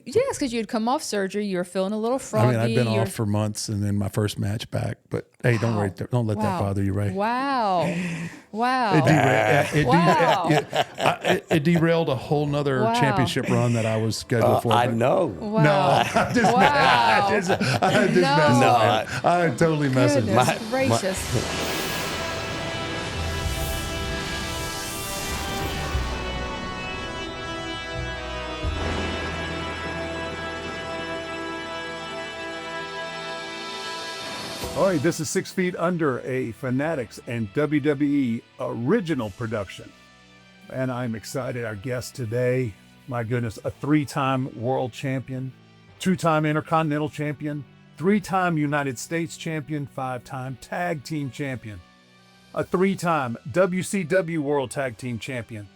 Yes, because you'd come off surgery. You were feeling a little froggy. I've been off for months, and then my first match back. But hey, don't worry, don't let that bother you, Ray. Wow. It derailed a whole nother championship run that I was scheduled for. I know. Wow. No, I'm just messing, man. I'm totally messing. Goodness gracious. All right, this is 6 Feet Under, a Fanatics and WWE original production. And I'm excited. Our guest today, my goodness, a 3-time world champion, 2-time Intercontinental champion, 3-time United States champion, 5-time tag team champion, a 3-time WCW World Tag Team champion,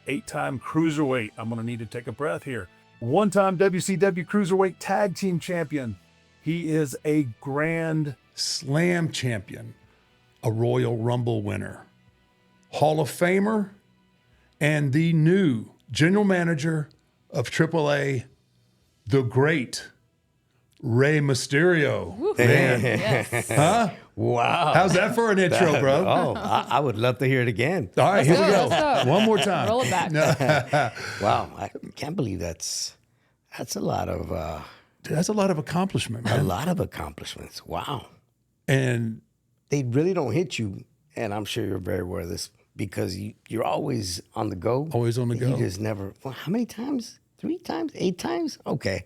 8-time cruiserweight. I'm going to need to take a breath here. 1-time WCW Cruiserweight Tag Team champion. He is a Grand Slam champion, a Royal Rumble winner, Hall of Famer, and the new general manager of AAA, the great Rey Mysterio. Man. Yes. Huh? Wow. How's that for an intro, bro? Oh, I would love to hear it again. All right, here we go. Let's go. One more time. Roll it back. Wow, I can't believe that's a lot of That's a lot of accomplishment, man. a lot of accomplishments. Wow. And They really don't hit you, and I'm sure you're very aware of this, because you're always on the go. always on the go. You just never. Well, how many times? 3 times? 8 times? Okay.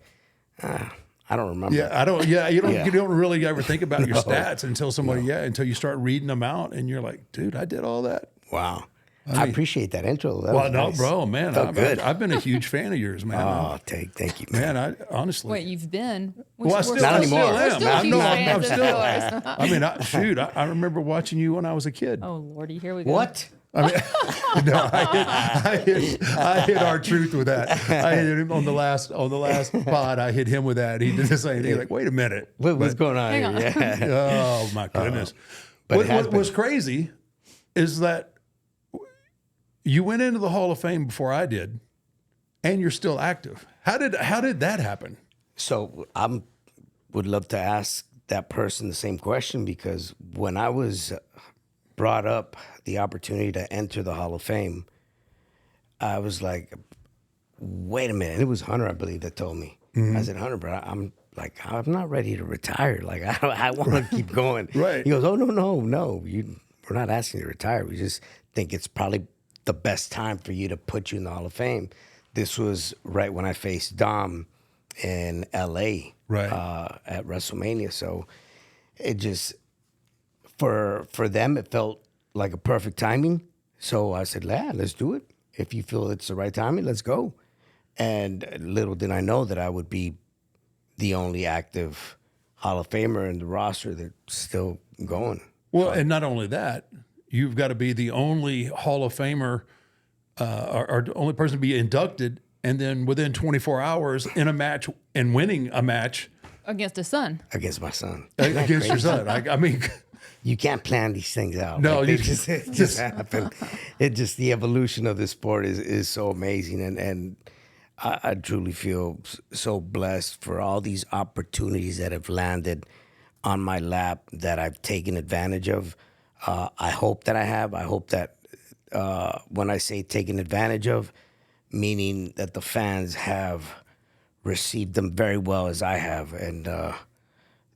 I don't remember. Yeah, I don't. Yeah, you don't. Yeah. You don't really ever think about your stats until until you start reading them out, and you're like, dude, I did all that. Wow. I appreciate that intro. That Well, was no, nice. bro, man, Felt good. I've been a huge fan of yours, man. Oh, thank you, man. Man, I honestly. Wait, you've been? Well, I still, Not I anymore. still We're am. still I'm, huge no, fans I'm of still. yours. I mean, I remember watching you when I was a kid. Oh, Lordy, here we go. What? I mean, no, I hit our truth with that. I hit him on the last pod. I hit him with that. He did the same thing. Like, wait a minute. What's going on Hang here? on. Yeah. Oh my goodness! But it has What was crazy is that you went into the Hall of Fame before I did, and you're still active. How did that happen? So I would love to ask that person the same question, because when I was brought up the opportunity to enter the Hall of Fame, I was like, wait a minute. It was Hunter, I believe, that told me. I said, Hunter, bro, I'm not ready to retire. Like, I want to keep going. Right. He goes, oh, no. We're not asking you to retire. We just think it's probably the best time for you to put you in the Hall of Fame. This was right when I faced Dom in LA Right. At WrestleMania. So it just, for them, it felt like a perfect timing. So I said, let's do it. If you feel it's the right timing, let's go. And little did I know that I would be the only active Hall of Famer in the roster that's still going. Well, and not only that, you've got to be the only Hall of Famer or the only person to be inducted, and then within 24 hours in a match and winning a match Against his son. Against my son. against your son. I mean, You can't plan these things out. No, Like, you it just happen. It just, the evolution of the sport is so amazing, and I truly feel so blessed for all these opportunities that have landed on my lap that I've taken advantage of. I hope that I have. I hope that when I say taken advantage of, meaning that the fans have received them very well as I have, and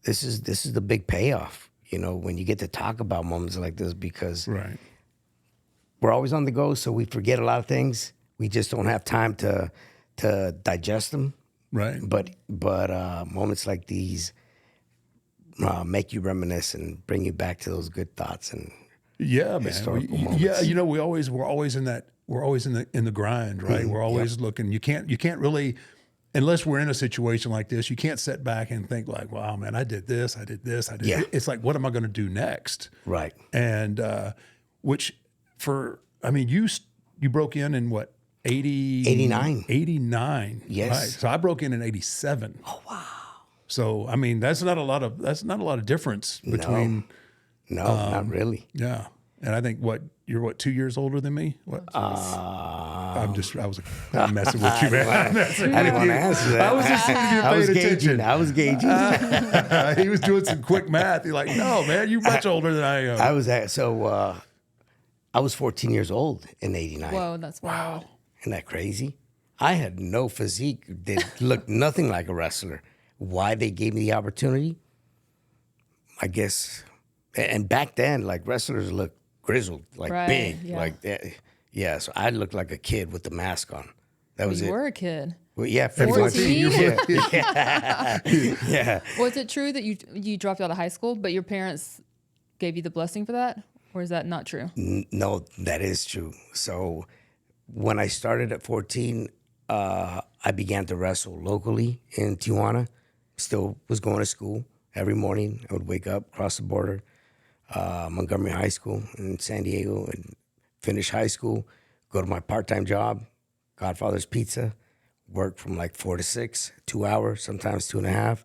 this is the big payoff. You know, when you get to talk about moments like this, because right. we're always on the go, so we forget a lot of things. We just don't have time to digest them. Right. But moments like these make you reminisce and bring you back to those good thoughts and Yeah, man. historical moments. Yeah, you know, we're always in the grind, right? We're always looking. You can't really, unless we're in a situation like this, you can't sit back and think like, wow, man, I did this. Yeah. It's like, what am I going to do next? Right. And you broke in what, 89. 89. Yes. Right. So I broke in 87. Oh, wow. So that's not a lot of difference between No, not really. yeah. And I think you're 2 years older than me? What? I was messing with you, man. I didn't want to answer that. I was just seeing if you paid attention. I was gauging. He was doing some quick math. He's like, no, man, you're much older than I am. I was 14 years old in '89. Whoa, that's wild. Isn't that crazy? I had no physique. They looked nothing like a wrestler. Why they gave me the opportunity? I guess. And back then, like, wrestlers looked grizzled, like big, yeah. like that. Yeah, so I looked like a kid with the mask on. That was You it. were a kid. Well, yeah, 14? yeah. Was it true that you dropped out of high school, but your parents gave you the blessing for that? Or is that not true? No, that is true. So when I started at 14, I began to wrestle locally in Tijuana. Still was going to school every morning. I would wake up, cross the border, Montgomery High School in San Diego, and finish high school, go to my part-time job, Godfather's Pizza, work from like 4 to 6, 2 hours, sometimes 2.5,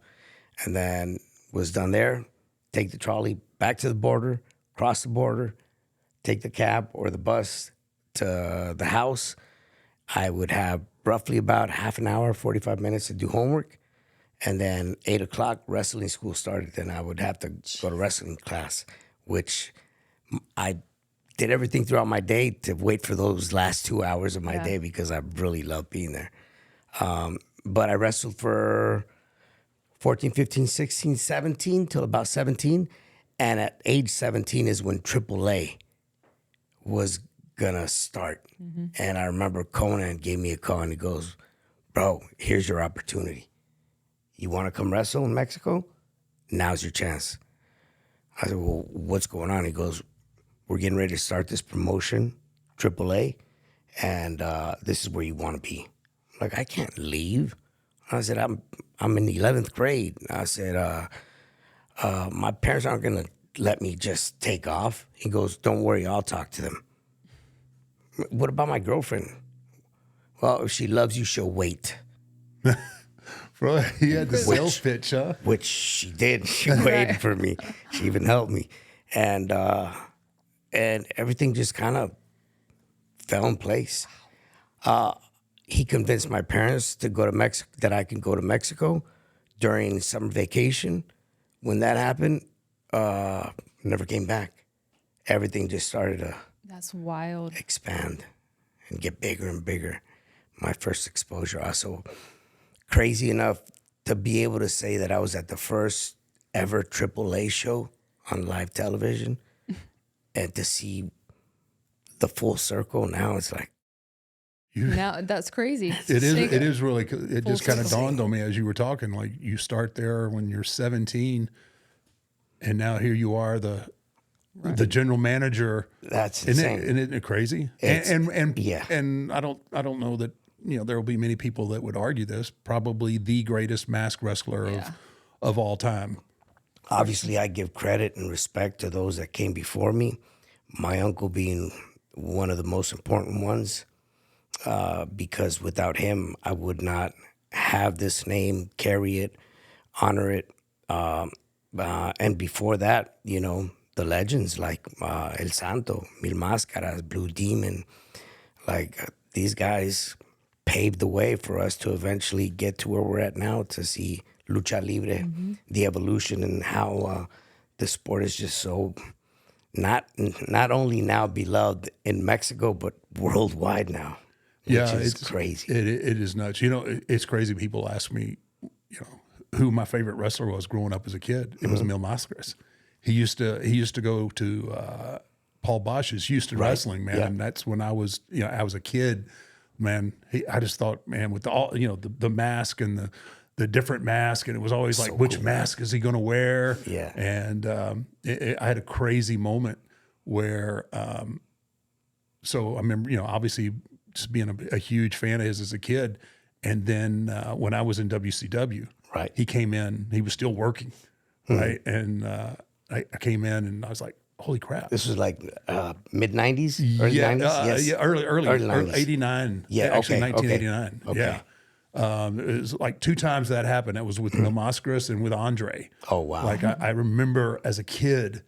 and then was done there, take the trolley back to the border, cross the border, take the cab or the bus to the house. I would have roughly about half an hour, 45 minutes to do homework. And then 8 o'clock, wrestling school started. Then I would have to go to wrestling class, which I did everything throughout my day to wait for those last 2 hours of my day because I really loved being there. But I wrestled for 14, 15, 16, 17 till about 17. And at age 17 is when AAA was gonna start. Mm-hmm. And I remember Conan gave me a call and he goes, bro, here's your opportunity. You want to come wrestle in Mexico? Now's your chance. I said, well, what's going on? He goes, we're getting ready to start this promotion, AAA, and this is where you want to be. I'm like, I can't leave. I said, I'm in the 11th grade. I said, my parents aren't going to let me just take off. He goes, don't worry, I'll talk to them. What about my girlfriend? Well, if she loves you, she'll wait. Bro, he had the sales pitch, huh? Which she did. She waited for me. She even helped me. And everything just kind of fell in place. He convinced my parents to go to Mexico, that I can go to Mexico during summer vacation. When that happened, never came back. Everything just started to That's wild. expand and get bigger and bigger. My first exposure. Also, crazy enough to be able to say that I was at the first ever AAA show on live television and to see the full circle. Now it's like, Now that's crazy. It is really, it just kind of circle. dawned on me as you were talking, like you start there when you're 17 and now here you are, the general manager. that's insane. Isn't it crazy? It's- And yeah. And I don't know that, there will be many people that would argue this, probably the greatest masked wrestler of all time. Obviously, I give credit and respect to those that came before me, my uncle being one of the most important ones, because without him, I would not have this name, carry it, honor it. And before that, the legends like El Santo, Mil Máscaras, Blue Demon, like these guys paved the way for us to eventually get to where we're at now, to see Lucha Libre, the evolution, and how the sport is just so not only now beloved in Mexico, but worldwide now. Which is crazy. It is nuts. It's crazy. People ask me, who my favorite wrestler was growing up as a kid. It was Mil Máscaras. He used to go to Paul Bosch's Houston Wrestling, man. Yeah. And that's when I was a kid, man. I just thought, man, with all the mask and the different mask, and it was always like, which mask is he going to wear? Yeah. And I had a crazy moment where, so I remember, obviously just being a huge fan of his as a kid. And then when I was in WCW, Right. he came in, he was still working, right? And I came in and I was like, holy crap. This was like mid-90s, early 90s? Yes. Yeah, early 90s. 89. Yeah, actually okay, 1989. okay. Yeah. It was like 2 times that happened. That was with Mil Máscaras and with Andre. Oh, wow. Like I remember as a kid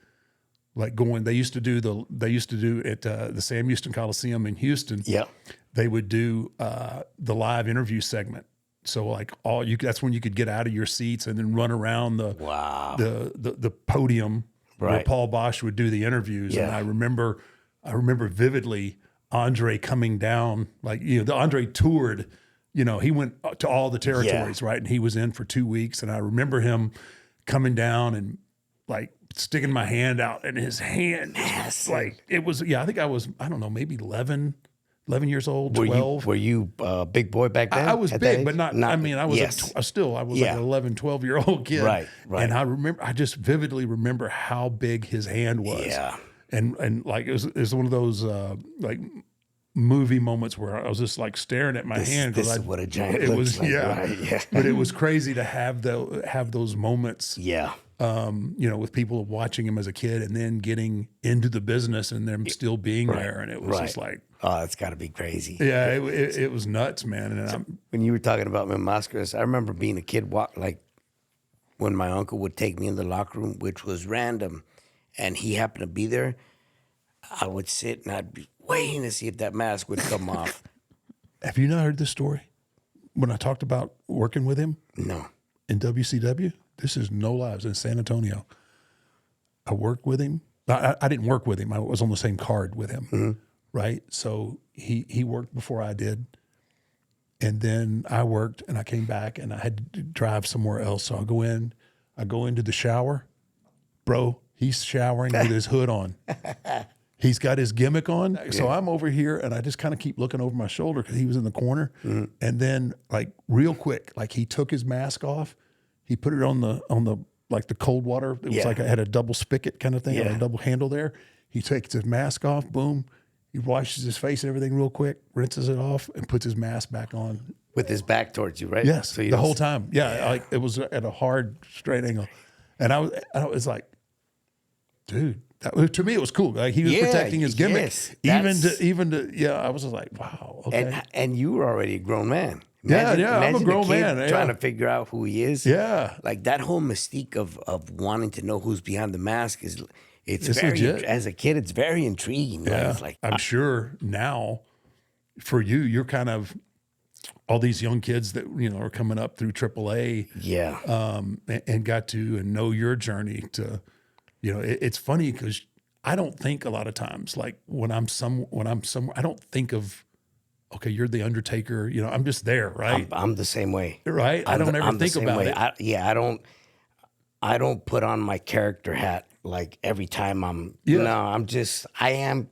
like going. They used to do at the Sam Houston Coliseum in Houston. Yeah. They would do the live interview segment. So like that's when you could get out of your seats and then run around the podium where Right. Paul Bosch would do the interviews. Yeah. And I remember vividly Andre coming down, like, the Andre toured, he went to all the territories, right? And he was in for 2 weeks. And I remember him coming down and like sticking my hand out, and his hand was like, it was, I think I was, I don't know, maybe 11 years old, 12. Were you a big boy back then? I was at that big, age? but not, I mean, I was Yes. I was Yeah. like an 11, 12-year-old kid. Right. And I just vividly remember how big his hand was. Yeah. And like, it was one of those, like movie moments where I was just like staring at my hand. This is what a giant it looks was, like, yeah. right? Yeah. But it was crazy to have those moments, Yeah. with people watching him as a kid and then getting into the business and them still being there. And it was just like, Oh, it's got to be crazy. yeah, it was nuts, man. And When you were talking about my mascaras, I remember being a kid, when my uncle would take me in the locker room, which was random, and he happened to be there, I would sit and I'd be waiting to see if that mask would come off. have you not heard this story? When I talked about working with him No. in WCW, this is no lies, in San Antonio. I worked with him. I didn't work with him. I was on the same card with him, right? So he worked before I did. And then I worked and I came back and I had to drive somewhere else. So I go into the shower. Bro, he's showering with his hood on. He's got his gimmick on. So I'm over here and I just kind of keep looking over my shoulder because he was in the corner. And then like real quick, like he took his mask off. He put it on the like the cold water. It was like it had a double spigot kind of thing, and a double handle there. He takes his mask off, boom. He washes his face and everything real quick, rinses it off, and puts his mask back on. With his back towards you, right? Yes, So you the don't whole see- time. Yeah, like it was at a hard, straight angle. And I was like, dude, to me it was cool. Like he was Yeah, protecting his gimmick. yes, even to I was just like, wow, okay. And you were already a grown man. Yeah, I'm a imagine grown kid man, yeah. trying to figure out who he is. Yeah. Like that whole mystique of wanting to know who's behind the mask it's very legit. as a kid, it's very intriguing. Right? Yeah, It's like I'm sure now for you're kind of all these young kids that are coming up through AAA, and got to and know your journey to, it's funny because I don't think a lot of times like when I'm somewhere I don't think of, okay, you're the Undertaker, I'm just there, right? I'm the same way. Right? I don't ever think about it. I don't put on my character hat like every time I am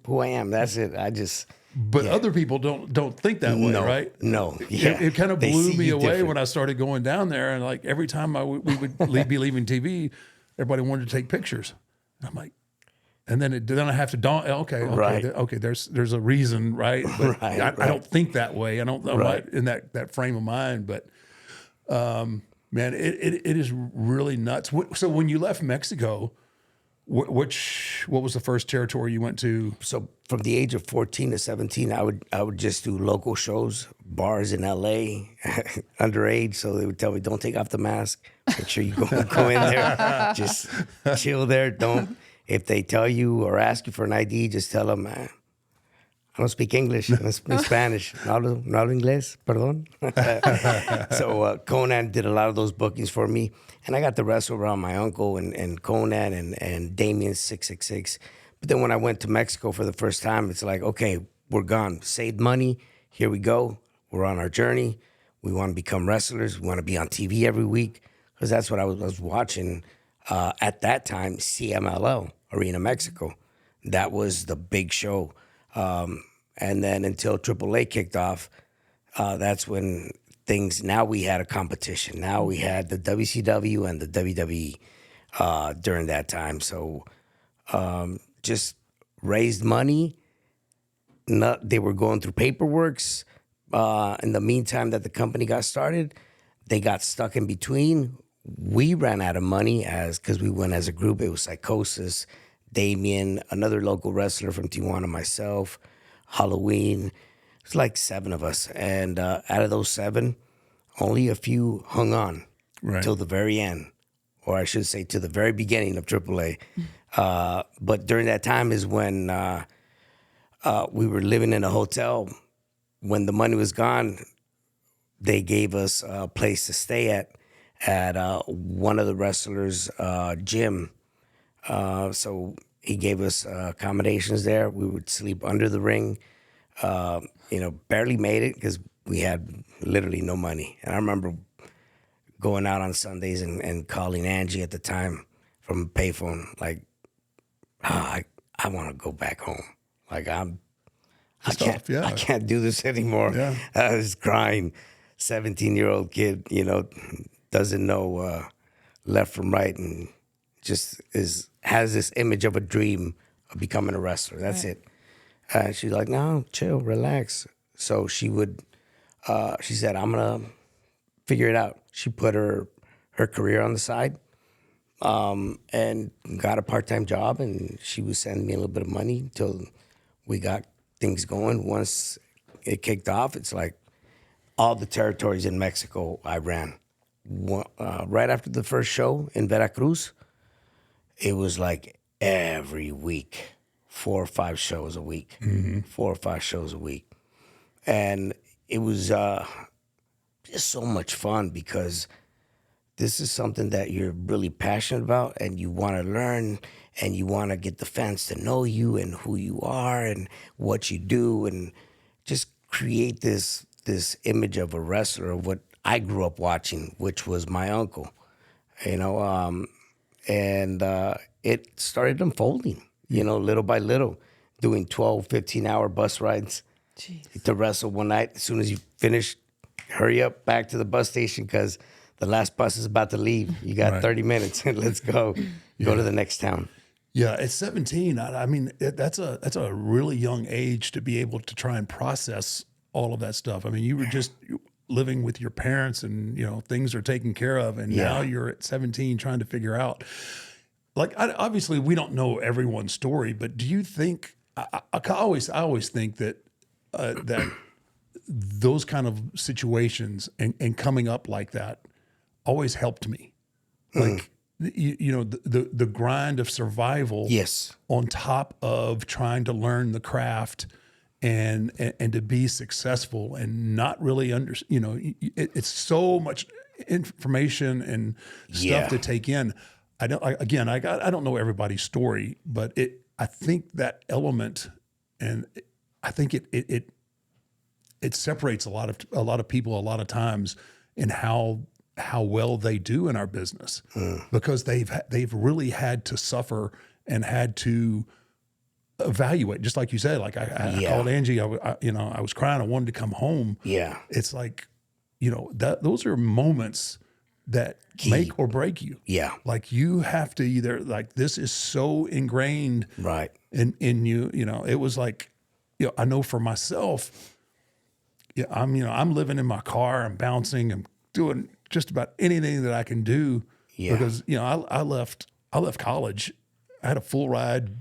who I am. That's it. But other people don't think that way, right? No. Yeah. It kind of They blew see me you away different. when I started going down there, and like every time we would be leaving TV, everybody wanted to take pictures. And I'm like, and then I have to Right. okay. There's a reason, right? But Right, I don't think that way. I'm not in that frame of mind. But man, it is really nuts. So when you left Mexico, what was the first territory you went to? So from the age of 14 to 17, I would just do local shows, bars in LA, underage. So they would tell me, don't take off the mask. Make sure you go in there. Just chill there. If they tell you or ask you for an ID, just tell them, I don't speak English. I speak Spanish. No hablo inglés, perdón. So Conan did a lot of those bookings for me. And I got to wrestle around my uncle and Conan and Damien 666. But then when I went to Mexico for the first time, it's like, okay, we're gone. Saved money. Here we go. We're on our journey. We want to become wrestlers. We want to be on TV every week. Because that's what I was watching at that time, CMLL, Arena Mexico. That was the big show. And then until AAA kicked off, that's when now we had a competition. Now we had the WCW and the WWE during that time. So just raised money. They were going through paperworks. In the meantime that the company got started, they got stuck in between. We ran out of money because we went as a group. It was Psychosis, Damien, another local wrestler from Tijuana, myself, Halloween. It's like 7 of us. And out of those 7, only a few hung on till the very end. Or I should say to the very beginning of AAA. But during that time is when we were living in a hotel. When the money was gone, they gave us a place to stay at one of the wrestlers' gym. So he gave us accommodations there. We would sleep under the ring. Barely made it because we had literally no money. And I remember going out on Sundays and calling Angie at the time from a payphone, like, I want to go back home. Like I can't do this anymore. Yeah. I was crying. 17-year-old kid, doesn't know left from right, and just has this image of a dream of becoming a wrestler. That's it. She's like, no, chill, relax. So she said, I'm gonna figure it out. She put her career on the side, and got a part-time job, and she was sending me a little bit of money until we got things going. Once it kicked off, it's like all the territories in Mexico I ran. Right after the first show in Veracruz, it was like every week, 4 or 5 shows a week, 4 or 5 shows a week. And it was just so much fun because this is something that you're really passionate about and you want to learn and you want to get the fans to know you and who you are and what you do and just create this image of a wrestler of what I grew up watching, which was my uncle, and it started unfolding, little by little, doing 12, 15-hour bus rides to wrestle one night. As soon as you finish, hurry up back to the bus station because the last bus is about to leave. You got 30 minutes. Let's go. Go to the next town. Yeah, at 17, I mean, that's a really young age to be able to try and process all of that stuff. I mean, you were just living with your parents and, things are taken care of. And now you're at 17 trying to figure out, like, obviously we don't know everyone's story, but do you think, I always think that, that those kind of situations and coming up like that always helped me. Like, the grind of survival. Yes. On top of trying to learn the craft and to be successful and not really it's so much information and stuff to take in. I don't know everybody's story, but I think that element, and I think it separates a lot of people a lot of times in how well they do in our business because they've really had to suffer and had to evaluate, just like you said. Like I called Angie, I was crying, I wanted to come home. Yeah, it's like, those are moments that make or break you. Yeah, like you have to either, like, this is so ingrained right in you. It was like, I know for myself, I'm living in my car, I'm bouncing, I'm doing just about anything that I can do because I left college. I had a full ride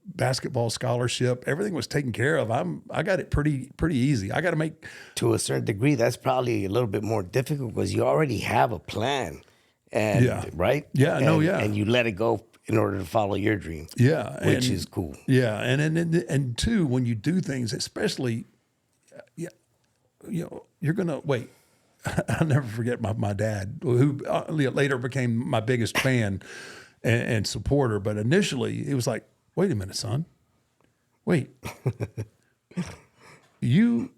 basketball scholarship. Everything was taken care of. I got it pretty easy. I got to make, to a certain degree, that's probably a little bit more difficult because you already have a plan, and right? Yeah, and you let it go in order to follow your dream. Yeah, which is cool. Yeah, and two, when you do things, especially, you're gonna wait. I'll never forget my dad, who later became my biggest fan and supporter. But initially, it was like, wait a minute, son. Wait. You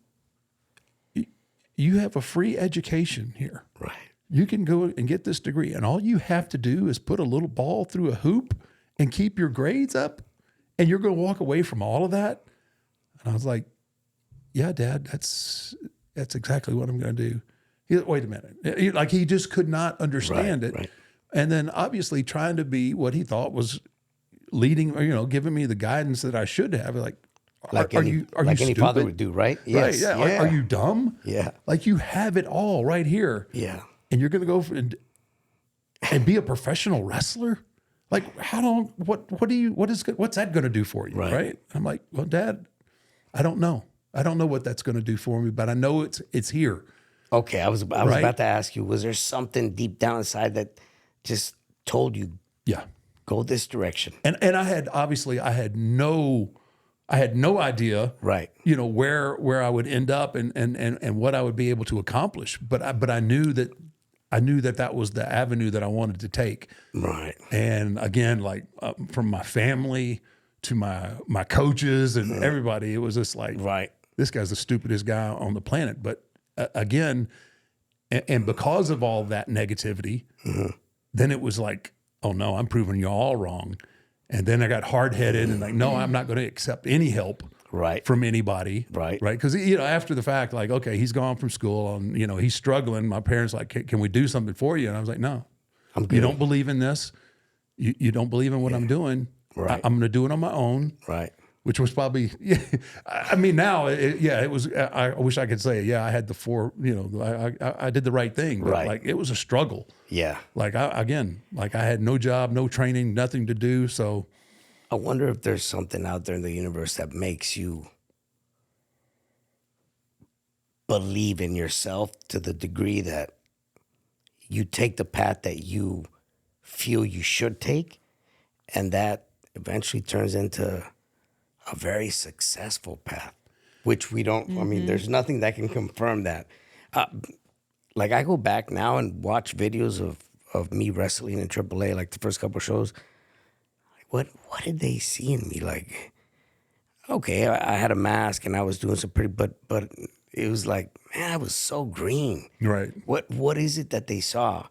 have a free education here. Right. You can go and get this degree, and all you have to do is put a little ball through a hoop and keep your grades up, and you're going to walk away from all of that. And I was like, yeah, Dad, that's exactly what I'm going to do. Wait a minute. Like, he just could not understand it. Right. And then obviously trying to be what he thought was leading, or, giving me the guidance that I should have. Like any stupid? Father would do, right? Yes. Right. Yeah. Are you dumb? Yeah. Like, you have it all right here. Yeah. And you're going to go and be a professional wrestler? Like, what's that going to do for you? Right. I'm like, well, Dad, I don't know. I don't know what that's going to do for me, but I know it's here. Okay, I was about to ask you, was there something deep down inside that just told you, Go this direction. And I had no idea, Right. you know, where I would end up and what I would be able to accomplish. But I knew that was the avenue that I wanted to take. Right. And again, like from my family to my coaches and everybody, it was just like, Right. this guy's the stupidest guy on the planet. But again, and because of all that negativity, then it was like, oh no, I'm proving you all wrong. And then I got hard-headed and like, no, I'm not going to accept any help Right. from anybody. Right. Right. Because, you know, after the fact, like, okay, he's gone from school and, you know, he's struggling. My parents like, can we do something for you? And I was like, no, I'm good. you don't believe in this. You don't believe in what I'm doing. Right. I'm going to do it on my own. Right. Which was probably, I mean, now, it was, I wish I could say, I had the you know, I did the right thing. But Right. like, it was a struggle. Yeah. Like, I had no job, no training, nothing to do. So I wonder if there's something out there in the universe that makes you believe in yourself to the degree that you take the path that you feel you should take, and that eventually turns into a very successful path, which we don't, I mean, there's nothing that can confirm that. Like I go back now and watch videos of me wrestling in AAA, like the first couple shows. What did they see in me? Like, okay, I had a mask and I was doing some pretty, but it was like, man, I was so green. right. What is it that they saw?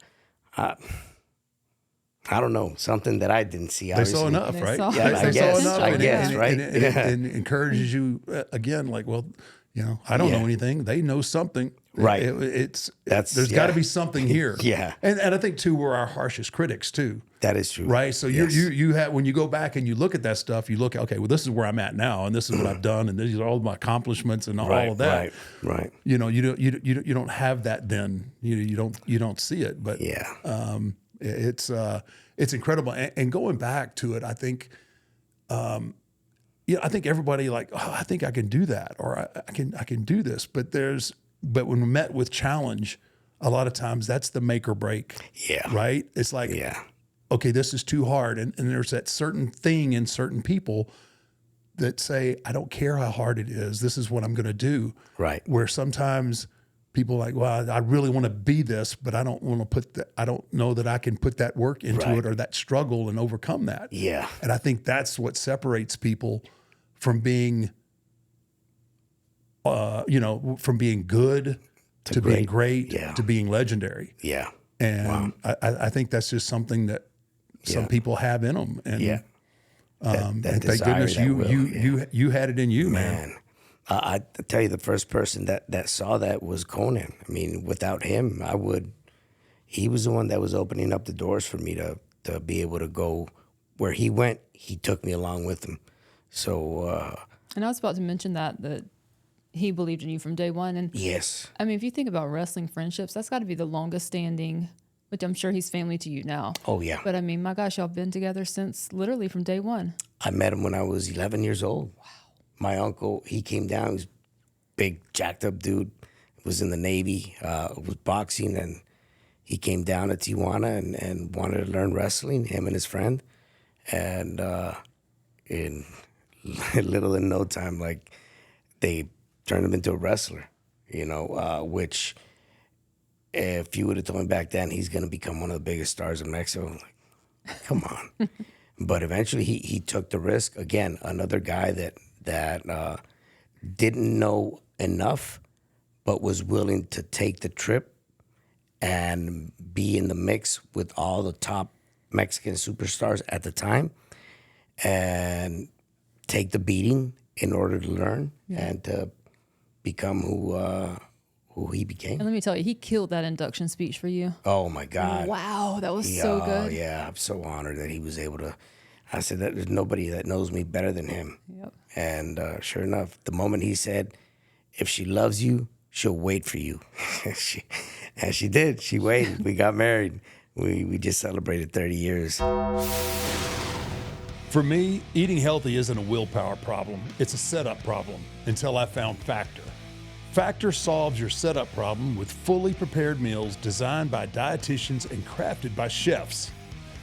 I don't know, something that I didn't see. They saw enough, They right? saw- Yeah, I guess, and right? And encourages you again, like, well, you know, I don't know anything. They know something, Right. There's got to be something here, Yeah. And I think too, we're our harshest critics too, That is true. right? So Yes. you have, when you go back and you look at that stuff, you look, okay, well, this is where I'm at now, and this is what I've done, and these are all my accomplishments and all of that. Right. You know, you don't have that then. You don't see it, but Yeah. it's incredible. And going back to it, I think, I think everybody like, oh, I think I can do that, or I can do this. But when we're met with challenge, a lot of times that's the make or break. Yeah. Right. It's like, Yeah. okay, this is too hard. And there's that certain thing in certain people that say, I don't care how hard it is. This is what I'm going to do. Right. Where sometimes people are like, well, I really want to be this, but I don't want to I don't know that I can put that work into Right. it or that struggle and overcome that. Yeah. And I think that's what separates people from being, from being good to being great Yeah. to being legendary. Yeah. And I think that's just something that some people have in them. And, Yeah. That and thank desire, goodness that will, you had it in you, man. Man, I tell you, the first person that saw that was Conan. I mean, without him, he was the one that was opening up the doors for me to be able to go where he went. He took me along with him. So, And I was about to mention that he believed in you from day one. And yes. I mean, if you think about wrestling friendships, that's got to be the longest standing, which I'm sure he's family to you now. Oh, yeah. But I mean, my gosh, y'all been together since literally from day one. I met him when I was 11 years old. Wow. My uncle, he came down, he was a big, jacked up dude, was in the Navy, was boxing, and he came down to Tijuana and wanted to learn wrestling, him and his friend. And in little in no time, like, they turned him into a wrestler, which if you would have told me back then he's going to become one of the biggest stars in Mexico, I'm like, come on. But eventually he took the risk. Again, another guy that didn't know enough, but was willing to take the trip and be in the mix with all the top Mexican superstars at the time and take the beating in order to learn and to become who he became. And let me tell you, he killed that induction speech for you. Oh my God. Wow, that was so good. Yeah, I'm so honored that he was able to. I said that there's nobody that knows me better than him. Yep. And sure enough, the moment he said, if she loves you, she'll wait for you. And she did. She waited. We got married. We just celebrated 30 years. For me, eating healthy isn't a willpower problem. It's a setup problem until I found Factor. Factor solves your setup problem with fully prepared meals designed by dietitians and crafted by chefs.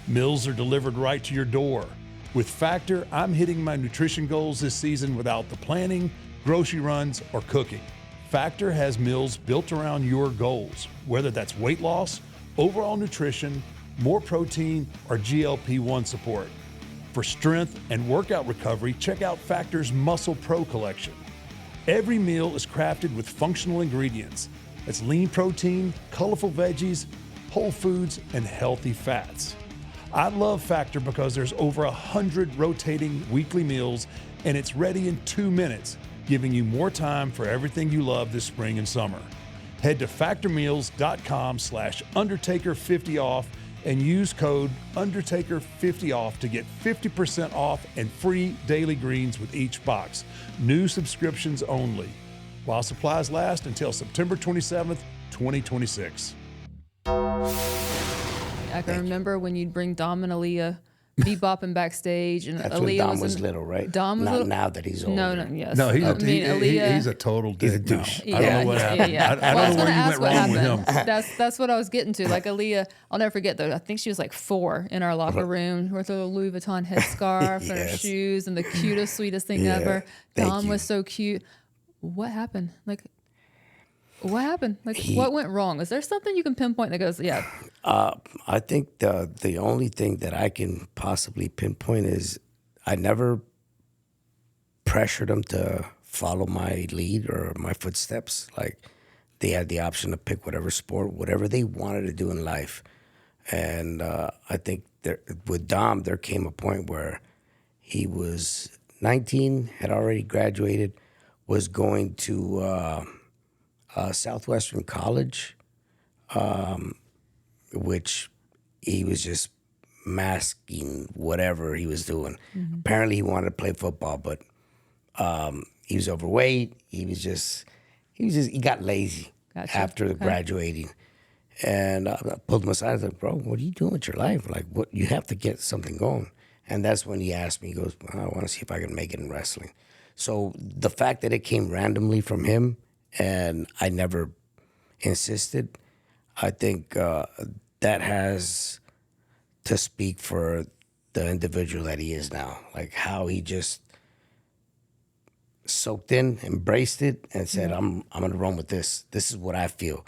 Meals are delivered right to your door. With Factor, I'm hitting my nutrition goals this season without the planning, grocery runs, or cooking. Factor has meals built around your goals, whether that's weight loss, overall nutrition, more protein, or GLP-1 support. For strength and workout recovery, check out Factor's Muscle Pro collection. Every meal is crafted with functional ingredients. It's lean protein, colorful veggies, whole foods, and healthy fats. I love Factor because there's over 100 rotating weekly meals, and it's ready in 2 minutes, giving you more time for everything you love this spring and summer. Head to factormeals.com/Undertaker50off and use code Undertaker50off to get 50% off and free daily greens with each box. New subscriptions only. While supplies last until September 27th, 2026. I can remember when you'd bring Dom and Aaliyah bebopping backstage, and That's Aaliyah when Dom was little, right? Dom was Not little. now that he's older. No, yes. No, Aaliyah. he's a total dick. He's a douche. Now. I don't know what happened. Yeah. I Well, don't know was where you gonna went ask what wrong with him. happened. That's what I was getting to. Like Aaliyah, I'll never forget though. I think she was like 4 in our locker room with her Louis Vuitton headscarf and her Yes. shoes and the cutest, sweetest thing Yeah, ever. thank Dom you. was so cute. What happened? What happened? What went wrong? Is there something you can pinpoint that goes, yeah, I think the only thing that I can possibly pinpoint is I never pressured them to follow my lead or my footsteps. Like they had the option to pick whatever sport, whatever they wanted to do in life. And I think with Dom, there came a point where he was 19, had already graduated, was going to Southwestern College, which he was just masking whatever he was doing. Apparently, he wanted to play football, but he was overweight. He got lazy Gotcha. after Okay. graduating. And I pulled him aside. I was like, bro, what are you doing with your life? Like, what? You have to get something going. And that's when he asked me, he goes, I want to see if I can make it in wrestling. So the fact that it came randomly from him and I never insisted, I think that has to speak for the individual that he is now. Like how he just soaked in, embraced it, and said, I'm going to run with this. This is what I feel.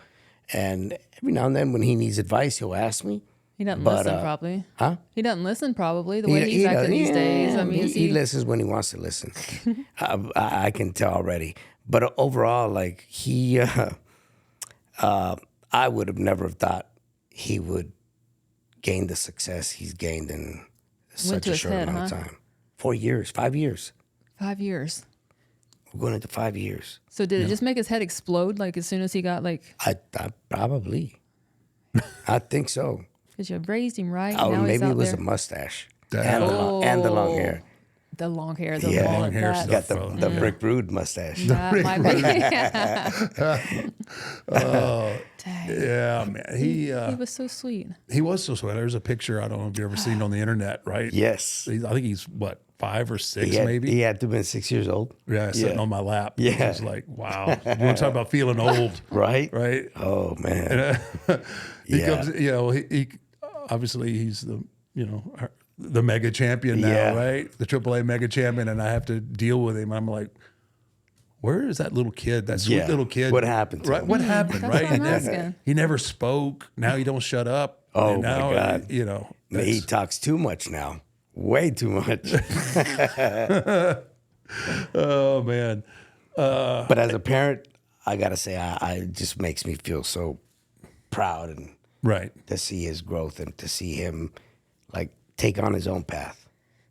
And every now and then when he needs advice, he'll ask me. he doesn't But, listen probably. Huh? He doesn't listen probably the way he's acting these days. I mean, he listens when he wants to listen. I can tell already. But overall, like he, I would have never thought he would gain the success he's gained in such to a his short head, amount of huh? time. 4 years, 5 years. 5 years. We're going into 5 years. So did it just make his head explode like as soon as he got I probably. I think so. because you raised him right? Oh, now he's maybe out it was there. a mustache Damn. and the long hair. The long hair, the Yeah. long Long hair that, stuff. Got the Rick Rude mustache. that might be. Dang. Yeah, man. He was so sweet. He was so sweet. There's a picture. I don't know if you've ever seen it on the internet, right? Yes. I think he's what, 5 or 6, He maybe. had to have been 6 years old. Yeah, sitting on my lap. Yeah. It was like, wow. You want to talk about feeling old, Right? right? Oh, man. He Yeah. comes, he obviously he's the mega champion now, Yeah. right? The AAA mega champion, and I have to deal with him. I'm like, where is that little kid? That sweet Yeah. little kid. What happened to right? him? What happened? That's Right? what I'm And then asking. he never spoke. Now he don't shut up. Oh, And my now, God. He He that's- talks too much now. Way too much. oh man. But as a parent, I got to say, it just makes me feel so proud and Right. to see his growth and to see him like take on his own path.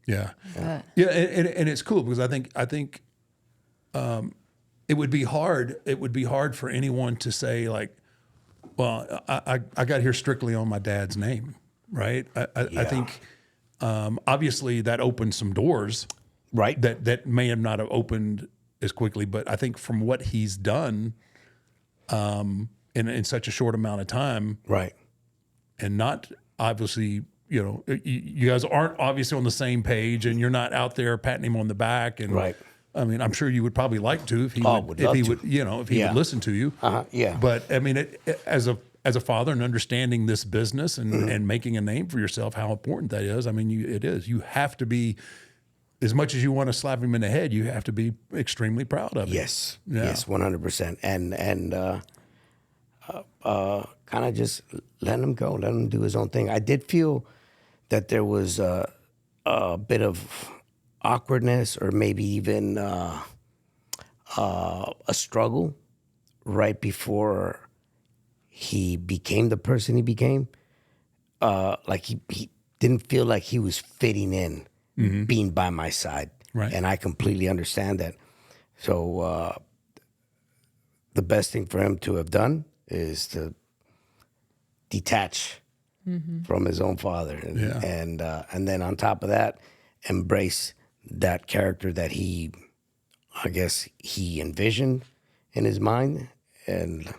Yeah. But Yeah, and it's cool because I think it would be hard. It would be hard for anyone to say like, well, I got here strictly on my dad's name, right? I think obviously that opened some doors Right? that may have not have opened as quickly, but I think from what he's done in such a short amount of time, Right. and not obviously, you guys aren't obviously on the same page, and you're not out there patting him on the back. And Right. I mean, I'm sure you would probably like to if he Oh, would, would if love he to. would, if he Yeah. would listen to you. Yeah. But I mean, as as a father and understanding this business and making a name for yourself, how important that is. I mean, it is. You have to be, as much as you want to slap him in the head, you have to be extremely proud of him. Yes, Yeah. yes, 100%. And kind of just letting him go, letting him do his own thing. I did feel that there was a bit of awkwardness, or maybe even a struggle right before he became the person he became. Like he didn't feel like he was fitting in, being by my side. Right. And I completely understand that. So the best thing for him to have done is to detach from his own father, and then on top of that, embrace that character that I guess he envisioned in his mind, and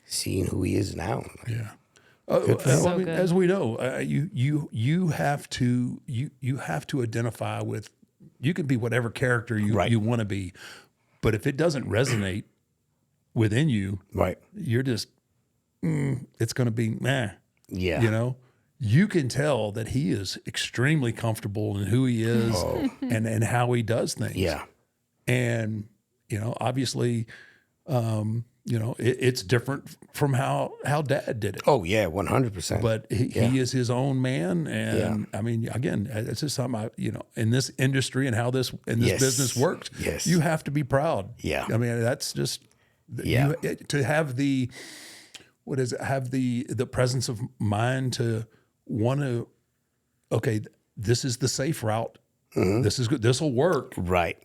seeing who he is now. Yeah. Good for him. So I mean, good. as we know, you have to identify with. You can be whatever character Right. you want to be, but if it doesn't resonate within you, Right. you're just it's going to be meh. Yeah. You know, you can tell that he is extremely comfortable in who he is and how he does things. Yeah. And, obviously, it's different from how Dad did it. Oh yeah, 100%. But he is his own man. And I mean, again, it's just something in this industry and how this Yes. business works, Yes. you have to be proud. Yeah. I mean, that's just, to have have the presence of mind to want to, okay, this is the safe route. This is good. This will work, Right.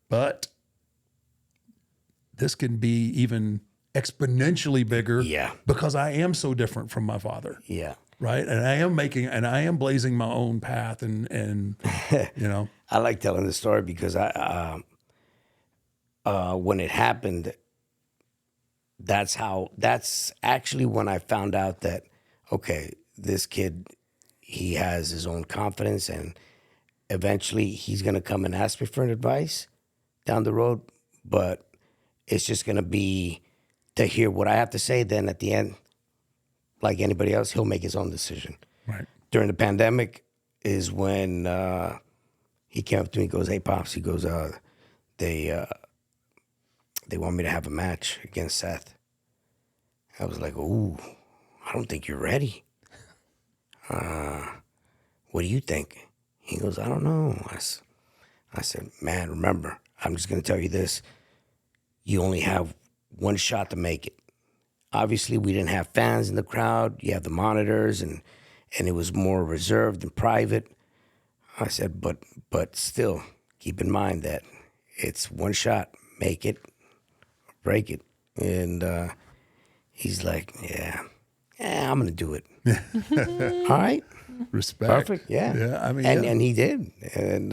but this can be even exponentially bigger. Yeah. Because I am so different from my father. Yeah. Right. And I am blazing my own path and I like telling the story because when it happened, that's actually when I found out that, okay, this kid, he has his own confidence, and eventually he's going to come and ask me for advice down the road, but it's just going to be to hear what I have to say. Then at the end, like anybody else, he'll make his own decision. right. During the pandemic is when he came up to me and goes, "Hey, Pops," he goes, they want me to have a match against Seth. I was like, "Ooh, I don't think you're ready. What do you think?" He goes, "I don't know." I said, "Man, remember, I'm just going to tell you this. You only have one shot to make it. Obviously, we didn't have fans in the crowd. You have the monitors, and it was more reserved and private." I said, but still, keep in mind that it's one shot. Make it, break it." And he's like, yeah, I'm going to do it. All right. Respect. Perfect. Yeah. Yeah. I mean, And he did. And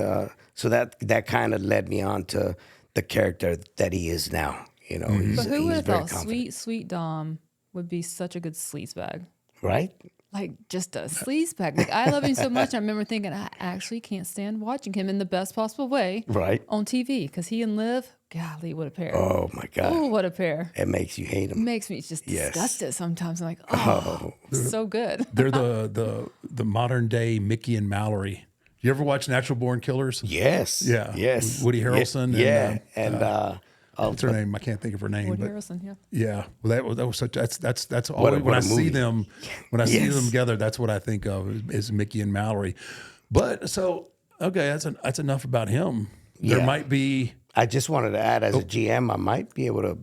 so that kind of led me on to the character that he is now. You know, But who would he's have very thought confident. sweet Dom would be such a good sleazebag? Right? Like, just a sleazebag. Like, I love him so much. I remember thinking, I actually can't stand watching him in the best possible way Right. on TV, because he and Liv, golly, what a pair. Oh, my God. Oh, what a pair. It makes you hate him. Makes me just Yes. disgusted sometimes. I'm like, oh, so good. they're the modern day Mickey and Mallory. You ever watch Natural Born Killers? Yes. Yeah. Yes. Woody Harrelson. Yeah. And, what's her name? I can't think of her name. Woody but Harrelson, yeah. yeah, well, that was such. That's What always a- when what I a see movie. them. When I see Yes. them together, that's what I think of is Mickey and Mallory. But so okay, that's enough about him. There Yeah. might be. I just wanted to add, as a GM, I might be able to,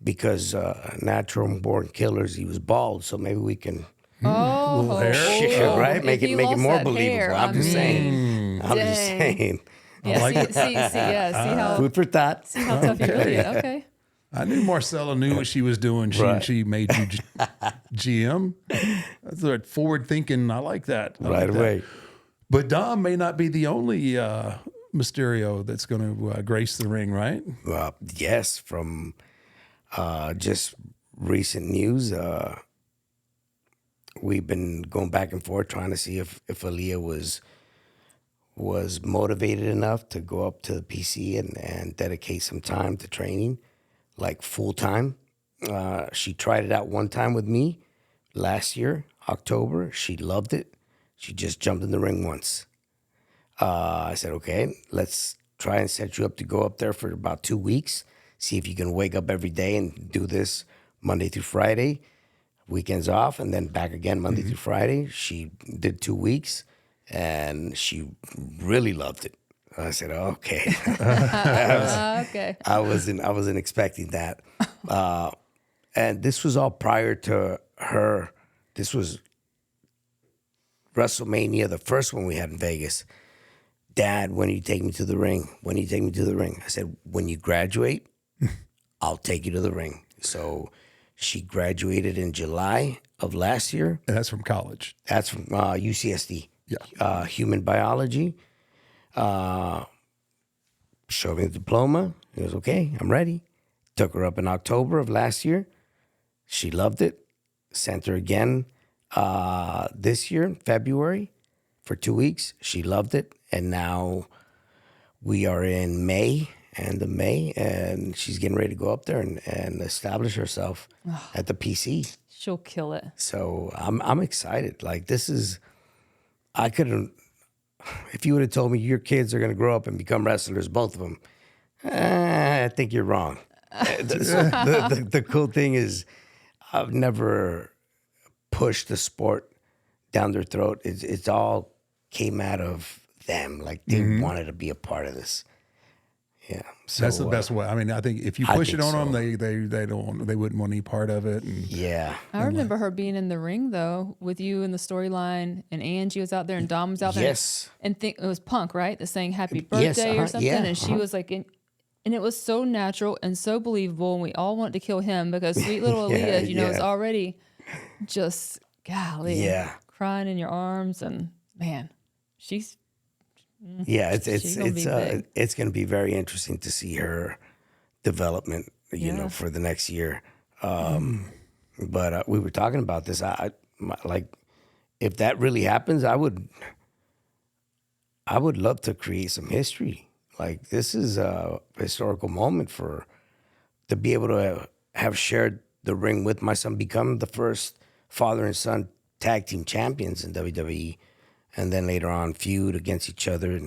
because Natural Born Killers, he was bald, so maybe we can, Oh, hair. yeah, right? if Make he it more lost that believable. hair, I'm just saying. I'm just dang. saying. Yeah, like it. see how Food for thought. how tough you really get. Okay. I knew Marcella knew what she was doing. Right. She made you GM. That's right, forward thinking. I like that. I like Right that. away. But Dom may not be the only Mysterio that's going to grace the ring, right? Yes, from just recent news, we've been going back and forth trying to see if Aaliyah was motivated enough to go up to the PC and dedicate some time to training, like full time. She tried it out one time with me, last year, October. She loved it. She just jumped in the ring once. I said, okay, let's try and set you up to go up there for about 2 weeks. See if you can wake up every day and do this Monday through Friday, weekends off, and then back again Monday through Friday. She did 2 weeks, and she really loved it. I said, okay. Okay. I wasn't expecting that. And this was all prior to her. This was WrestleMania, the first one we had in Vegas. Dad, when you take me to the ring? When you take me to the ring? I said, when you graduate, I'll take you to the ring. So she graduated in July of last year. And that's from college. That's from UCSD. Yeah. Human biology. Showed me the diploma. It was okay. I'm ready. Took her up in October of last year. She loved it. Sent her again this year, February, for 2 weeks. She loved it. And now we are in May, end of May, and she's getting ready to go up there and establish herself at the PC. She'll kill it. So I'm excited. Like, this is, I couldn't, if you would have told me your kids are going to grow up and become wrestlers, both of them, I think you're wrong. The cool thing is I've never pushed the sport down their throat. It's all came out of them. Like, they wanted to be a part of this. Yeah. So, That's the best way. I mean, I think if you push it think on so. them, they wouldn't want any part of it. And Yeah. I remember her being in the ring though with you in the storyline, and Angie was out there, and Dom was out there. Yes. And it was Punk, right? The saying "Happy Yes, Birthday" or something, yeah, and she was like, and it was so natural and so believable, and we all wanted to kill him because sweet little Yeah, Aaliyah, you know, is yeah. already just golly, Yeah. crying in your arms, and man, she's Yeah, She's gonna be big. it's going to be very interesting to see her development, you know, Yeah. for the next year. But we were talking about this. Like, if that really happens, I would love to create some history. Like, this is a historical moment to be able to have shared the ring with my son, become the first father and son tag team champions in WWE. And then later on feud against each other,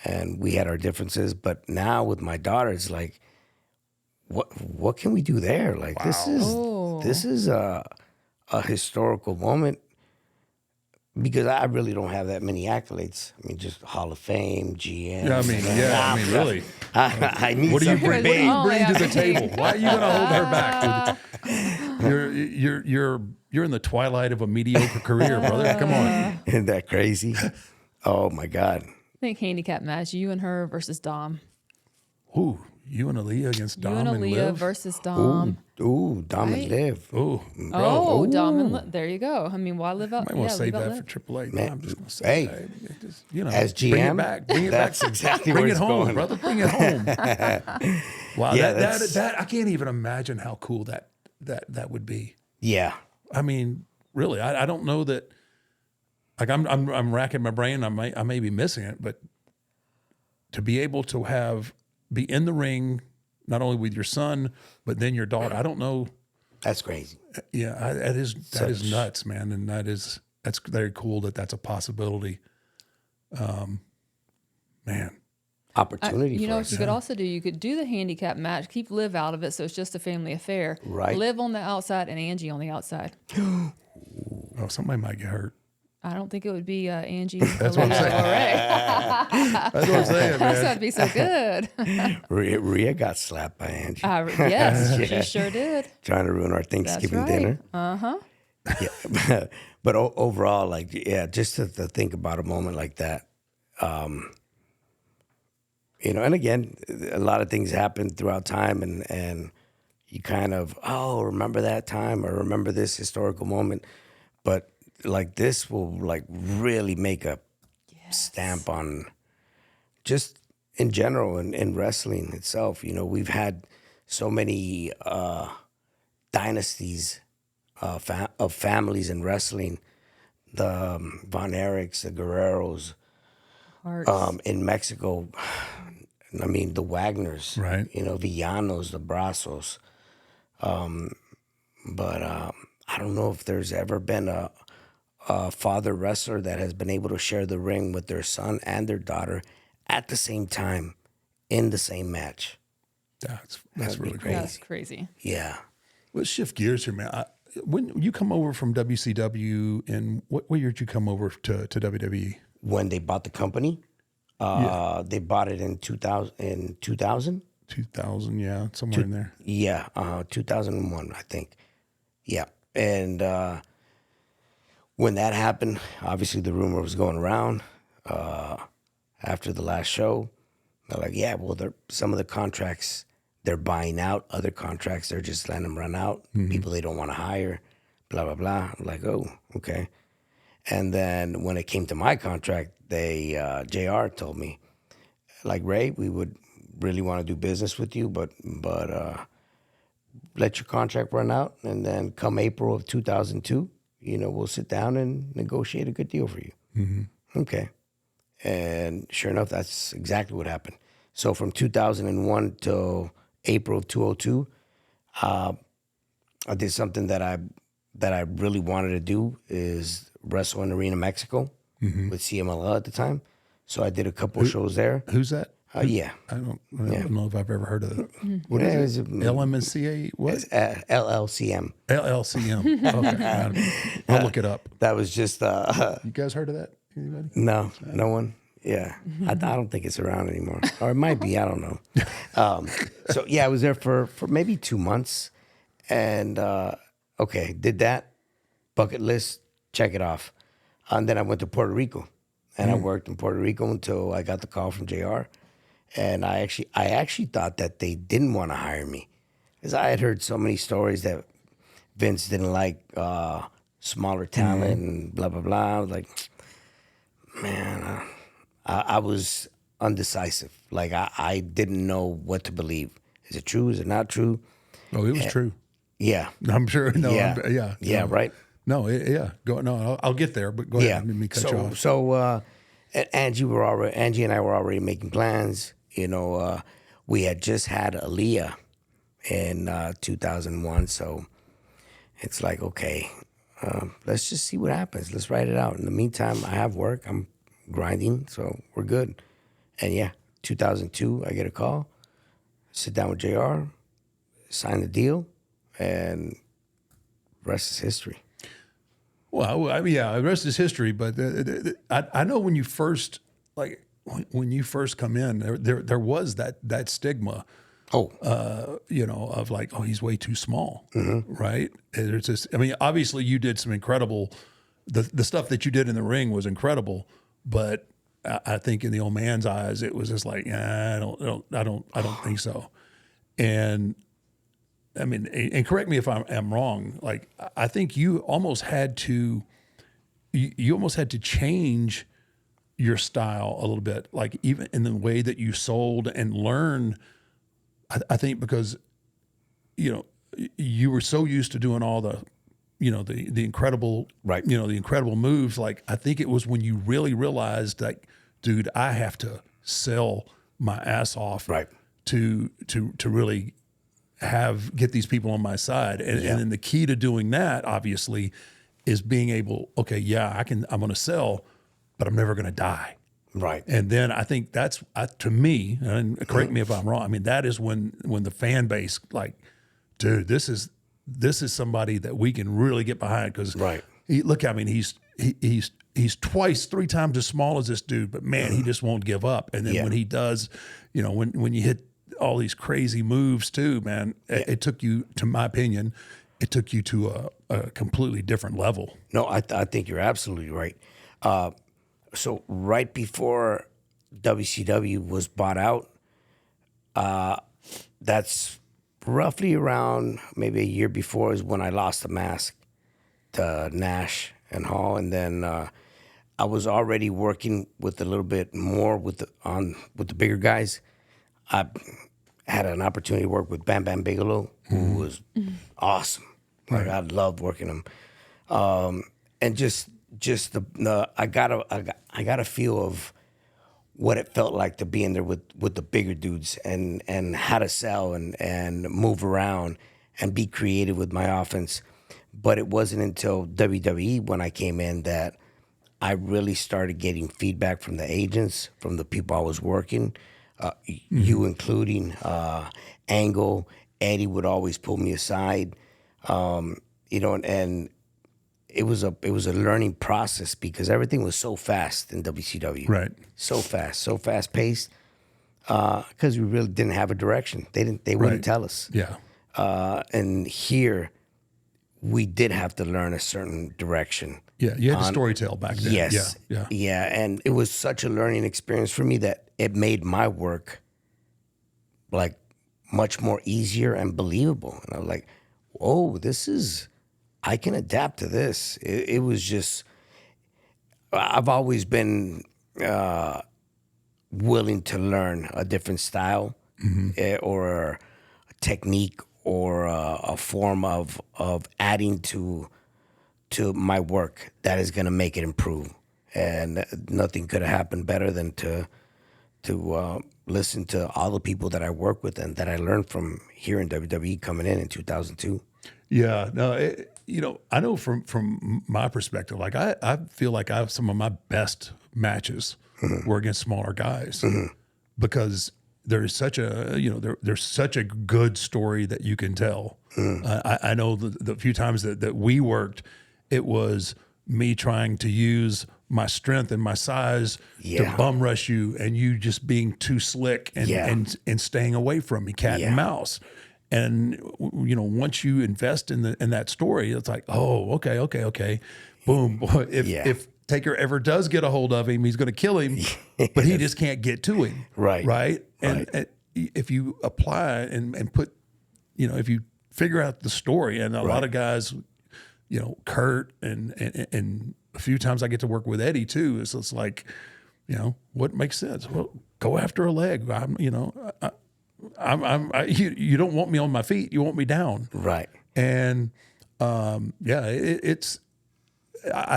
and we had our differences. But now with my daughter, it's like, what can we do there? Like, this is a historical moment, because I really don't have that many accolades. I mean, just Hall of Fame, GM. Yeah, I mean, really. I need What do you something bring? What do big. you Oh, bring yeah. to the table? Why are you going to hold her back? You're in the twilight of a mediocre career, brother. Come on. Isn't that crazy? Oh my God. I think handicap match, you and her versus Dom. Ooh, you and Aaliyah against Dom You and and Aaliyah Liv. versus Dom. Ooh, Dom and Right? Liv. Ooh, Oh, Dom and Liv. There you go. I mean, why live out? might want to yeah, save leave out that Liv. for AAA. Man, I'm just going to say, hey, that. Just, you know, as bring it GM, back. Bring it that's back. exactly Bring where it it's home, going. brother. Bring it home. Wow, Yeah, that I can't even imagine how cool that would be. Yeah. I mean, really, I don't know that. Like, I'm racking my brain. I may be missing it, but to be able to be in the ring, not only with your son, but then your daughter. I don't know. That's crazy. Yeah, that is nuts, man, and that's very cool that's a possibility. Man, Opportunity You for know us. what you could also do? You could do the handicap match, keep Liv out of it, so it's just a family affair. Right. Liv on the outside and Angie on the outside. oh, somebody might get hurt. I don't think it would be Angie. That's what I'm saying. That's what I'm saying, That's man. would be so good. Rhea got slapped by Angie. Yes, Yeah. she sure did. Trying to ruin our That's Thanksgiving right. dinner. Uh-huh. Yeah. But overall, like, yeah, just to think about a moment like that, you know, and again, a lot of things happen throughout time, and you kind of, remember that time, or remember this historical moment. But like, this will like really make a stamp on just in general in wrestling itself. You know, we've had so many dynasties of families in wrestling, the Von Erichs, the Guerreros, Hearts. in Mexico. I mean, the Wagners, Right. You know, Villanos, the Brazos. But I don't know if there's ever been a father wrestler that has been able to share the ring with their son and their daughter at the same time in the same match. That's That'd be really cool. That's crazy. Yeah. Let's shift gears here, man. When you come over from WCW, and what year did you come over to WWE? When they bought the company, they bought it in 2000. 2000, yeah, somewhere in there. Yeah, 2001, I think. Yeah. And when that happened, obviously the rumor was going around after the last show. They're like, yeah, well, some of the contracts they're buying out, other contracts they're just letting them run out, people they don't want to hire, blah, blah, blah. I'm like, oh, okay. And then when it came to my contract, JR told me, like, Ray, we would really want to do business with you, but let your contract run out, and then come April of 2002, we'll sit down and negotiate a good deal for you. Okay. And sure enough, that's exactly what happened. So from 2001 till April of 2002, I did something that I really wanted to do, is wrestle in Arena Mexico with CMLL at the time. So I did a couple of shows there. Who's that? Yeah. I don't know if I've ever heard of it. What is it? LMNCA? What? It's LLCM. LLCM. Okay. I'll look it up. That was just You guys heard of that? Anybody? no one. Yeah, I don't think it's around anymore, or it might be. I don't know. So yeah, I was there for maybe 2 months, and okay, did that bucket list, check it off, and then I went to Puerto Rico, and I worked in Puerto Rico until I got the call from JR, and I actually thought that they didn't want to hire me, because I had heard so many stories that Vince didn't like smaller talent and blah blah blah. I was like, man. I was undecisive. Like, I didn't know what to believe. Is it true? Is it not true? Oh, it was true. Yeah. I'm sure. No, Yeah. Yeah, right? No, yeah. Go. No, I'll get there. But go Yeah. ahead. Let me cut you off. So Angie and I were already making plans. We had just had Aaliyah in 2001. So it's like, okay, let's just see what happens. Let's write it out. In the meantime, I have work. I'm grinding, so we're good. And yeah, 2002, I get a call, sit down with JR, sign the deal, and rest is history. Well, I mean, yeah, the rest is history. But I know when you first when you first come in, there was that stigma. Oh, Of like, oh, he's way too small, right? There's this. I mean, obviously, you did some incredible. The stuff that you did in the ring was incredible, but I think in the old man's eyes, it was just like, I don't think so. And I mean, and correct me if I'm wrong. Like, I think you almost had to change your style a little bit, like even in the way that you sold and learned. I think because, you were so used to doing all the incredible, right. The incredible moves. Like, I think it was when you really realized, like, dude, I have to sell my ass off, right, to really get these people on my side. And then the key to doing that, obviously, is being able, okay, yeah, I'm going to sell, but I'm never going to die. Right. And then I think that's, to me, and correct me if I'm wrong, I mean, that is when the fan base, like, dude, this is somebody that we can really get behind, because right. Look, I mean, he's twice, 3 times as small as this dude, but man, he just won't give up. And then when he does, when you hit all these crazy moves too, man, it took you, to my opinion, it took you to a completely different level. No, I think you're absolutely right. So right before WCW was bought out, that's roughly around maybe a year before is when I lost the mask to Nash and Hall, and then I was already working with a little bit more with the bigger guys. I had an opportunity to work with Bam Bam Bigelow, who was awesome. Like, I loved working him, and just I got a feel of what it felt like to be in there with the bigger dudes, and how to sell and move around and be creative with my offense. But it wasn't until WWE when I came in that I really started getting feedback from the agents, from the people I was working, you including Angle. Eddie would always pull me aside, and it was a learning process because everything was so fast in WCW, Right. so fast paced. Because we really didn't have a direction. They wouldn't Right. tell us. Yeah. And here, we did have to learn a certain direction. Yeah. You had to storytell back then. Yes. Yeah. And it was such a learning experience for me that it made my work like much more easier and believable. And I was like, whoa, I can adapt to this. It was just, I've always been willing to learn a different style or a technique or a form of adding to my work that is going to make it improve. And nothing could have happened better than to listen to all the people that I work with and that I learned from here in WWE coming in 2002. Yeah. No, I know from my perspective, like I feel like I have some of my best matches were against smaller guys because there's such a, there's such a good story that you can tell. I know the few times that we worked, it was me trying to use my strength and my size to bum rush you, and you just being too slick and staying away from me, cat and mouse. And once you invest in that story, it's like, oh, okay, boom. If Taker ever does get a hold of him, he's going to kill him, but he just can't get to him. Right. And if you apply and put, if you figure out the story, and a lot of guys, Kurt and a few times I get to work with Eddie too. It's like, what makes sense? Well, go after a leg. You don't want me on my feet. You want me down. Right. And I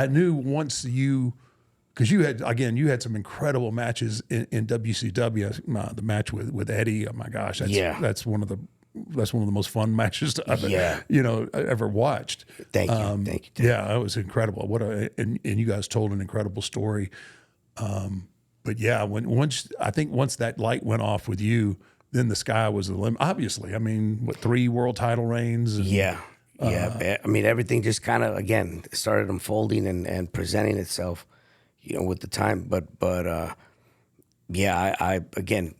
knew once because you had some incredible matches in WCW. The match with Eddie, oh my gosh, that's one of the most fun matches I've ever watched. Thank you. Thank you. Yeah, it was incredible. And you guys told an incredible story. But yeah, once that light went off with you, then the sky was the limit. Obviously, I mean, 3 world title reigns? I mean, everything just kind of, again, started unfolding and presenting itself, with the time. But I again,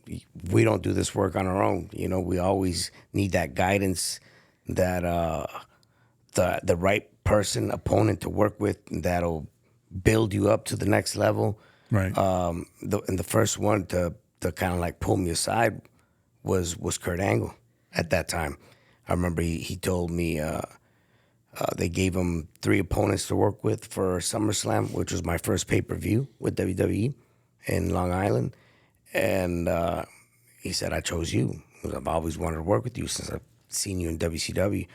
we don't do this work on our own. We always need that guidance, that the right opponent to work with that'll build you up to the next level. Right. The first one to kind of like pull me aside was Kurt Angle at that time. I remember he told me they gave him 3 opponents to work with for SummerSlam, which was my first pay-per-view with WWE in Long Island. And he said, I chose you. I've always wanted to work with you since I've seen you in WCW.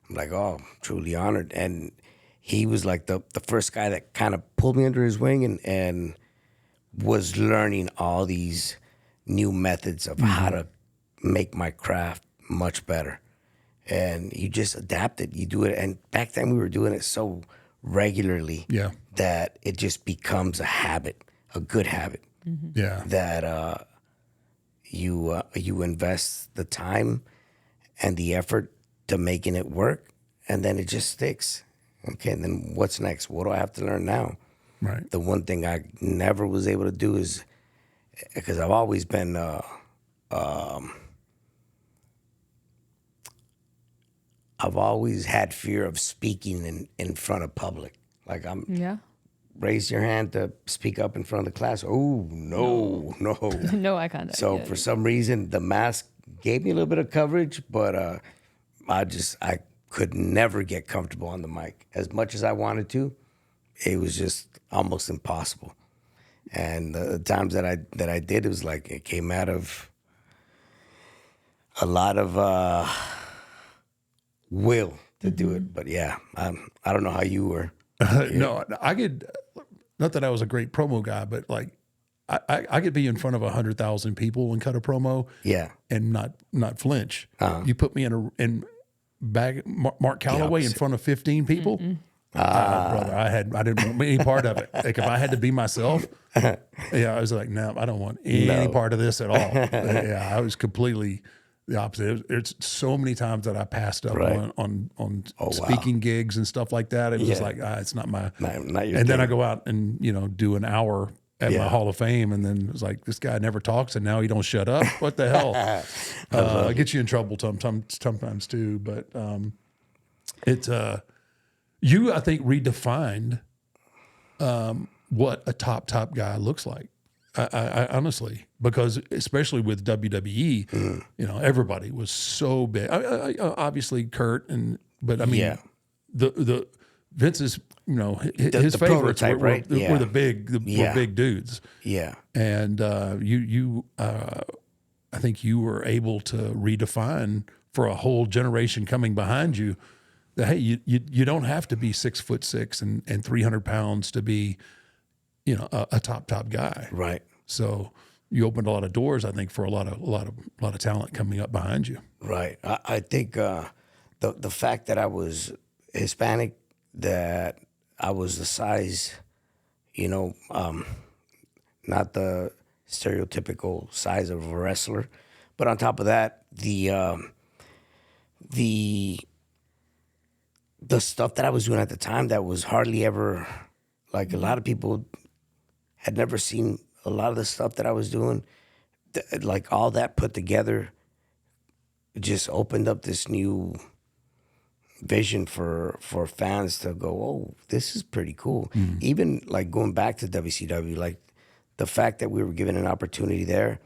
I'm like, oh, truly honored. And he was like the first guy that kind of pulled me under his wing and was learning all these new methods of how to make my craft much better. And you just adapt it. You do it. And back then we were doing it so regularly that it just becomes a habit, a good habit. Yeah. That you invest the time and the effort to making it work, and then it just sticks. Okay, and then what's next? What do I have to learn now? Right. The one thing I never was able to do is, because I've always been I've always had fear of speaking in front of public. Like raise your hand to speak up in front of the class. Oh, no. No eye contact. So for some reason, the mask gave me a little bit of coverage, but I could never get comfortable on the mic. As much as I wanted to, it was just almost impossible. And the times that I did, it was like it came out of a lot of will to do it. But yeah, I don't know how you were. No, I could. Not that I was a great promo guy, but like I could be in front of 100,000 people and cut a promo, Yeah, and not flinch. Uh-huh. You put me in Mark Calloway in front of 15 people. Brother, I didn't want any part of it. Like if I had to be myself, yeah, I was like, no, I don't want any part of this at all. Yeah, I was completely the opposite. It's so many times that I passed up on speaking gigs and stuff like that. It was just like, it's not my. Not your and then thing. I go out and do an hour at my Hall of Fame, and then it's like, this guy never talks, and now he don't shut up. What the hell? It gets you in trouble sometimes too. But it's you, I think, redefined what a top guy looks like. I honestly, because especially with WWE, everybody was so big. Obviously Kurt, but I mean, the Vince's, his the favorites prototype, were right? the big were big dudes. Yeah. And you I think you were able to redefine for a whole generation coming behind you that, hey, you don't have to be 6'6" and 300 pounds to be, a top guy. Right. So you opened a lot of doors, I think, for a lot of talent coming up behind you. Right. I think the fact that I was Hispanic, that I was the size, not the stereotypical size of a wrestler, but on top of that, the stuff that I was doing at the time that was hardly ever, like, a lot of people had never seen a lot of the stuff that I was doing. Like, all that put together just opened up this new vision for fans to go, oh, this is pretty cool. Even like going back to WCW, like the fact that we were given an opportunity there,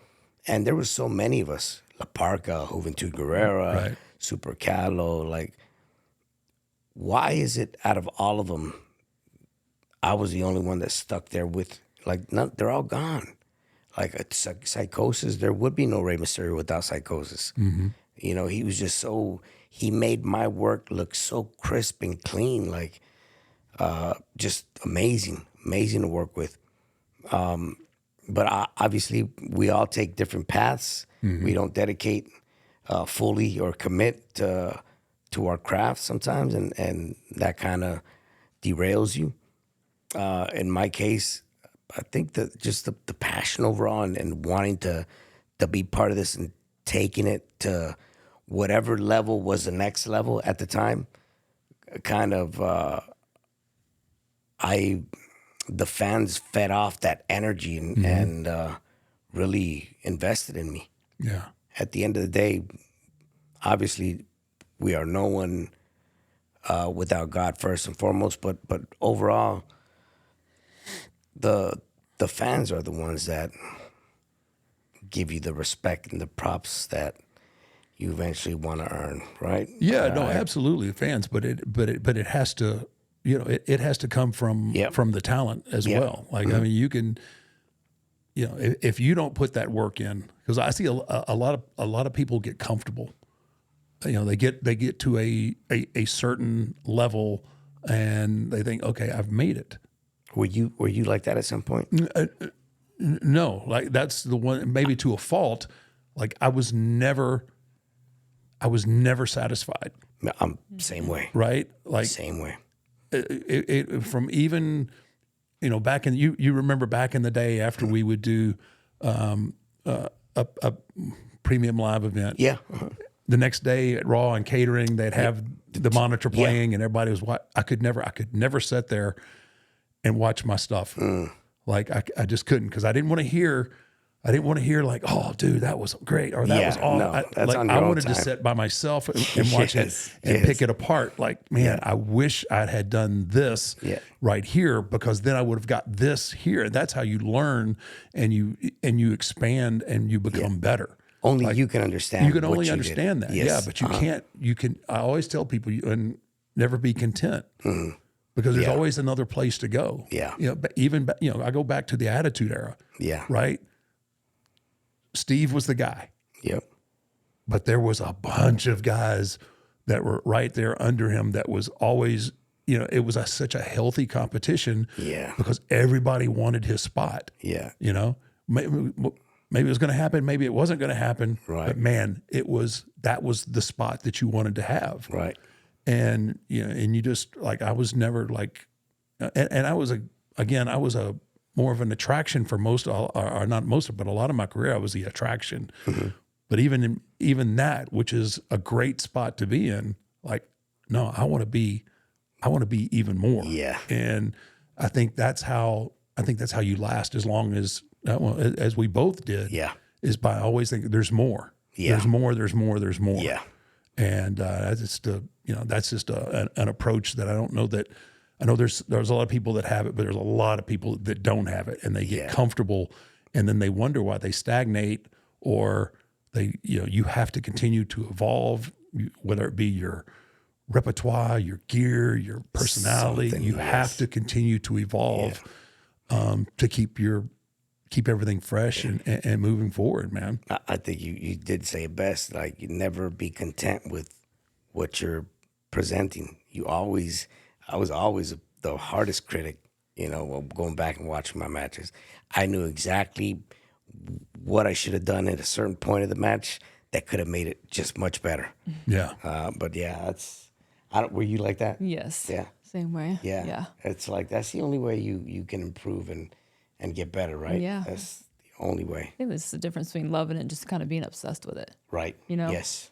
and there was so many of us, La Parca, Juventud Guerrera, Super Calo, like, why is it out of all of them, I was the only one that stuck there with, like, they're all gone. Like Psychosis, there would be no Rey Mysterio without Psychosis. He was just he made my work look so crisp and clean, like just amazing to work with. But obviously, we all take different paths. We don't dedicate fully or commit to our craft sometimes, and that kind of derails you. In my case, I think that just the passion overall and wanting to be part of this and taking it to whatever level was the next level at the time, kind of the fans fed off that energy and really invested in me. Yeah. At the end of the day, obviously, we are no one without God first and foremost, but overall, the fans are the ones that give you the respect and the props that you eventually want to earn, right? Yeah, no, absolutely, fans, but it has to, it has to come from the talent as well. Like, I mean, you can, if you don't put that work in, because I see a lot of people get comfortable. They get to a certain level and they think, okay, I've made it. Were you like that at some point? No, like that's the one, maybe to a fault. Like I was never satisfied. I'm same way. Right? Like Same way. It from even, back in, you remember back in the day after we would do a premium live event. Yeah. The next day at Raw and catering, they'd have the monitor playing and everybody was I could never sit there and watch my stuff. Like I just couldn't, because I didn't want to hear like, oh dude, that was great, or that was all. No, that's on your I own wanted time. to sit by myself and watch it and pick it apart. Like, man, I wish I had done this right here, because then I would have got this here. And that's how you learn and you expand and you become better. Only you can understand. You can what only you understand did. that. Yes. Yeah, but you can't. You can. I always tell people, and never be content, because there's always another place to go. Yeah. But even I go back to the Attitude Era. Yeah. Right. Steve was the guy. Yep. But there was a bunch of guys that were right there under him. That was always, it was such a healthy competition. Yeah. Because everybody wanted his spot. Yeah. maybe it was going to happen, maybe it wasn't going to happen. Right. But man, that was the spot that you wanted to have. Right. And and you just like, I was never like, and I was I was a more of an attraction for most, or not most, but a lot of my career, I was the attraction. Mm-hmm. But even that, which is a great spot to be in, like, no, I want to be even more. Yeah. And I think that's how you last as long as we both did. Yeah. Is by always thinking there's more. Yeah. There's more. There's more. There's more. Yeah. And that's just an approach that I don't know that. I know there's a lot of people that have it, but there's a lot of people that don't have it, and they get comfortable, and then they wonder why they stagnate, or they you have to continue to evolve, whether it be your repertoire, your gear, your personality. You have to continue to evolve to keep everything fresh and moving forward, man. I think you did say it best. Like, you never be content with what you're presenting. I was always the hardest critic, going back and watching my matches. I knew exactly what I should have done at a certain point of the match that could have made it just much better. Yeah. But yeah, were you like that? Yes. Yeah. Same way. Yeah. Yeah. It's like, that's the only way you can improve and get better, right? Yeah. That's the only way. I think there's the difference between loving it and just kind of being obsessed with it. Right. Yes.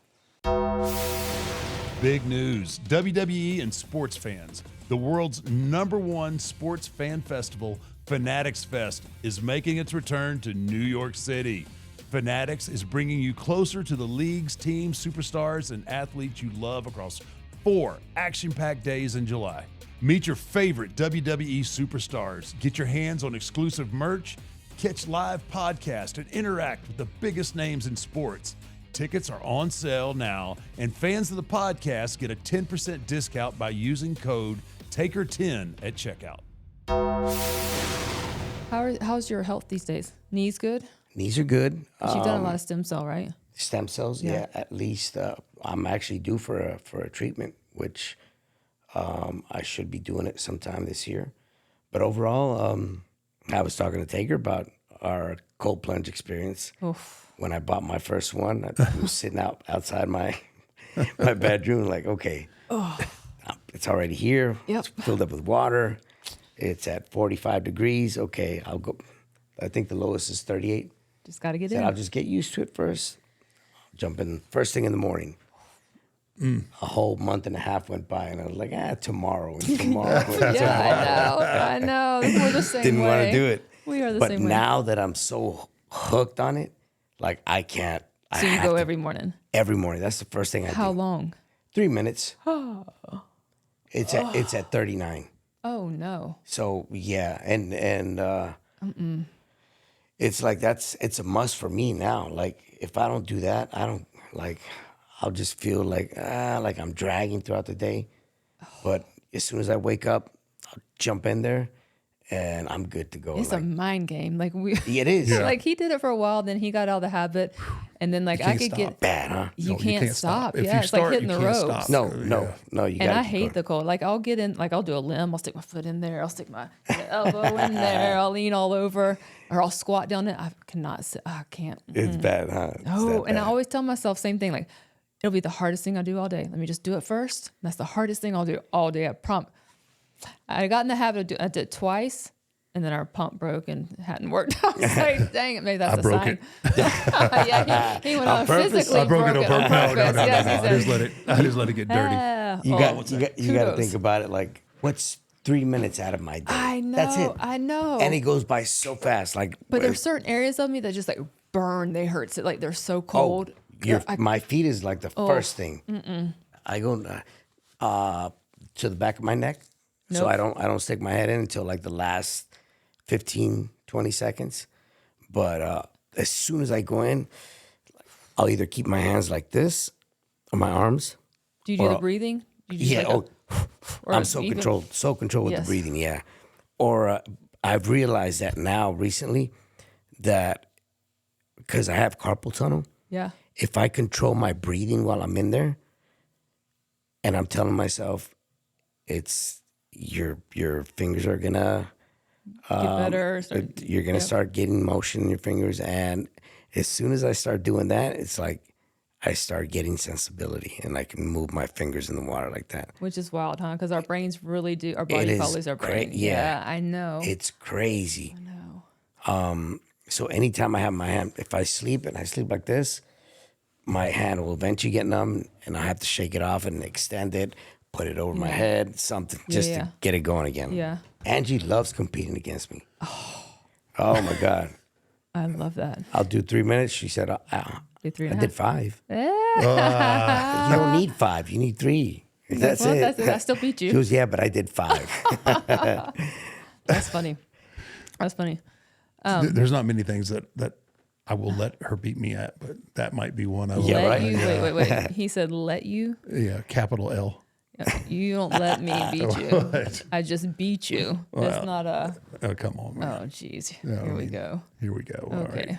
Big news. WWE and sports fans. The world's #1 sports fan festival, Fanatics Fest, is making its return to New York City. Fanatics is bringing you closer to the leagues, teams, superstars, and athletes you love across 4 action-packed days in July. Meet your favorite WWE superstars, get your hands on exclusive merch, catch live podcasts, and interact with the biggest names in sports. Tickets are on sale now, and fans of the podcast get a 10% discount by using code TAKER10 at checkout. How's your health these days? Knees good? Knees are good. 'Cause you've done a lot of stem cell, right? Stem cells, yeah. At least I'm actually due for a treatment, which I should be doing it sometime this year. But overall, I was talking to Taker about our cold plunge experience. Oof. When I bought my first one, I was sitting outside my bedroom, like, okay, it's already here. Yep. It's filled up with water. It's at 45 degrees. Okay, I'll go. I think the lowest is 38. Just got to get Said in. I'll just get used to it first. Jump in first thing in the morning. A whole month and a half went by, and I was like, tomorrow and tomorrow. And Yeah, I know. We're the same Didn't way. want to do it. We are the But same way. now that I'm so hooked on it, like, I can't. So you have go to- every morning. every morning. That's the first thing I How do. long? 3 minutes. It's at 39. Oh no. So yeah, and it's like it's a must for me now. Like, if I don't do that, I'll just feel like I'm dragging throughout the day. But as soon as I wake up, I'll jump in there, and I'm good to go. It's a mind game. Like It is. like he did it for a while, then he got out of the habit, and then like I can't could stop. get Bad, huh? you No, can't stop. If Yeah, you it's start, like hitting you the can't ropes. stop. No, Yeah. you And got. I hate the cold. Like I'll get in, like I'll do a limb. I'll stick my foot in there. I'll stick my elbow in there. I'll lean all over, or I'll squat down it. I cannot sit. I can't. It's bad, huh? It's Oh, that and I bad. always tell myself same thing. Like it'll be the hardest thing I do all day. Let me just do it first. That's the hardest thing I'll do all day. I promise. I got in the habit of I did it twice, and then our pump broke and hadn't worked. I was like, dang it, maybe that's a broke sign. it. Yeah, he went on purpose? physically I broke it on purpose. No, purpose. Yes, he said, I just let it get dirty. You got to Kudos. think about it. Like, what's 3 minutes out of my day? I know. That's it. I know. And it goes by so fast. Like, But there's certain areas of me that just like burn. They hurt. So, like they're so cold. my feet is like the first thing. I go to the back of my neck, so Nope. I don't stick my head in until like the last 15, 20 seconds. But as soon as I go in, I'll either keep my hands like this on my arms. Do you do the breathing? Do you just like or I'm so even- controlled with Yes. the breathing, yeah. Or I've realized that now recently that because I have carpal tunnel, Yeah. if I control my breathing while I'm in there, and I'm telling myself, it's your fingers are gonna Get better. Start, You're gonna start getting motion in your fingers, and as soon as I start doing that, it's like I start getting sensibility, and I can move my fingers in the water like that. which is wild, huh? Because our brains really do. Our body is follows our brain. yeah. I know. It's crazy. I know. So anytime I have my hand, if I sleep and I sleep like this, my hand will eventually get numb, and I have to shake it off and extend it, put it over my head, something just Yeah. to get it going again. Yeah. Angie loves competing against me. Oh my God. I love that. I'll do 3 minutes. She said, Do three I and a did half. 5. You don't need 5. You need 3. That's Well, it. that's it. I still beat She you. goes, yeah, but I did 5. That's funny. That's funny. There's not many things that I will let her beat me at, but that might be one I will. Yeah, Let right. you. Wait. He said, "Let you." Yeah, capital L. You don't let me beat you. What? I just beat you. That's not a. Oh, come on, man. Oh, jeez. No, Here I we mean, go. Here we go. All Okay. right.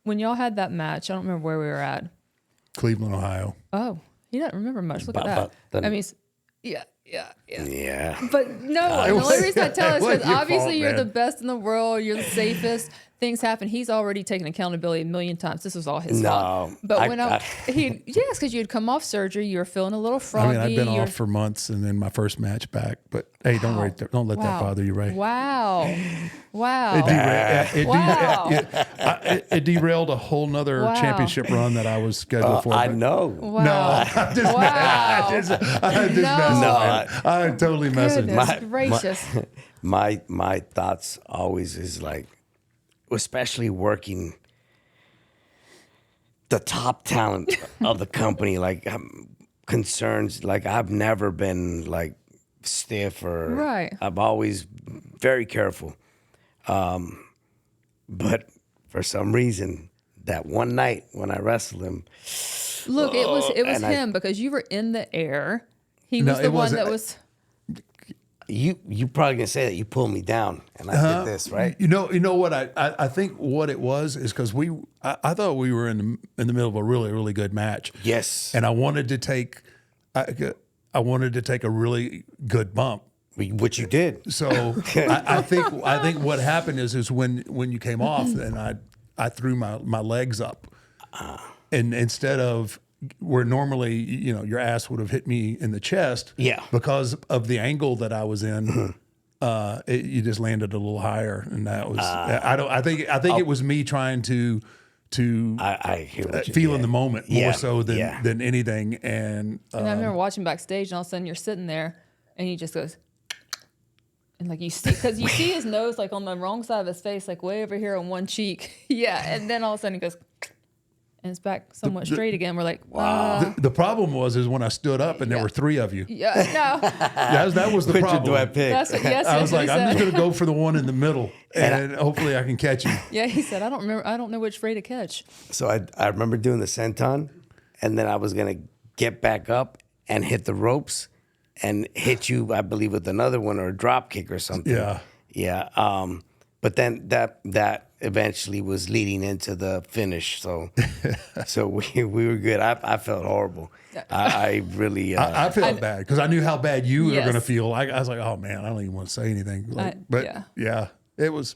When y'all had that match, I don't remember where we were at. Cleveland, Ohio. Oh, he doesn't remember much. Look at But that. the- I mean, yeah. Yeah. But no, the only reason I tell is it wasn't because your obviously fault, you're man. the best in the world. You're the safest. Things happen. He's already taken accountability a million times. This was all his fault. No, But yes, because you'd come off surgery, you were feeling a little I froggy. mean, I've been you're- off for months, and then my first match back. But hey, don't let that Wow. bother you, Ray. Wow. It derailed a whole nother Wow. championship run that I was scheduled for. I but- know. Wow. No, I'm just, Wow. I'm just messing. No. Man. I'm totally messing. Goodness gracious. My thoughts always is like, especially working the top talent of the company, like concerns, like I've never been like stiff or Right. I've always very careful. But for some reason, that one night when I wrestled him, Look, it was and I- him because you were in the air. He No, was the it one wasn't. that was. you probably gonna say that you pulled me down and I did this, right? You know what I think what it was is because I thought we were in the middle of a really, really good match. Yes. And I wanted to take a really good bump. Which you did. So I think what happened is when you came off, then I threw my legs up, and instead of where normally your ass would have hit me in the chest, Yeah. because of the angle that I was in, you just landed a little higher, and that was I think it was me trying to I hear what you feel in the moment more Yeah, so than yeah. than anything, and And I remember watching backstage, and all of a sudden you're sitting there, and he just goes, and like you see, because you see his nose like on the wrong side of his face, like way over here on one cheek. Yeah, and then all of a sudden he goes, and it's back somewhat straight again. We're like, wow. the problem was when I stood up and there were 3 of you. Yeah, no, That was the Which one problem. do I pick? that's what, yes, I was that's what like, he I'm said. just going to go for the one in the middle, and hopefully I can catch you. Yeah, he said, I don't know which Ray to catch. So I remember doing the senton, and then I was gonna get back up and hit the ropes and hit you, I believe, with another one or a drop kick or something. Yeah. Yeah. But then that eventually was leading into the finish. So we were good. I felt horrible. I really I felt bad because I knew how bad you were Yes. going to feel. I was like, oh man, I don't even want to say anything. But yeah. it was.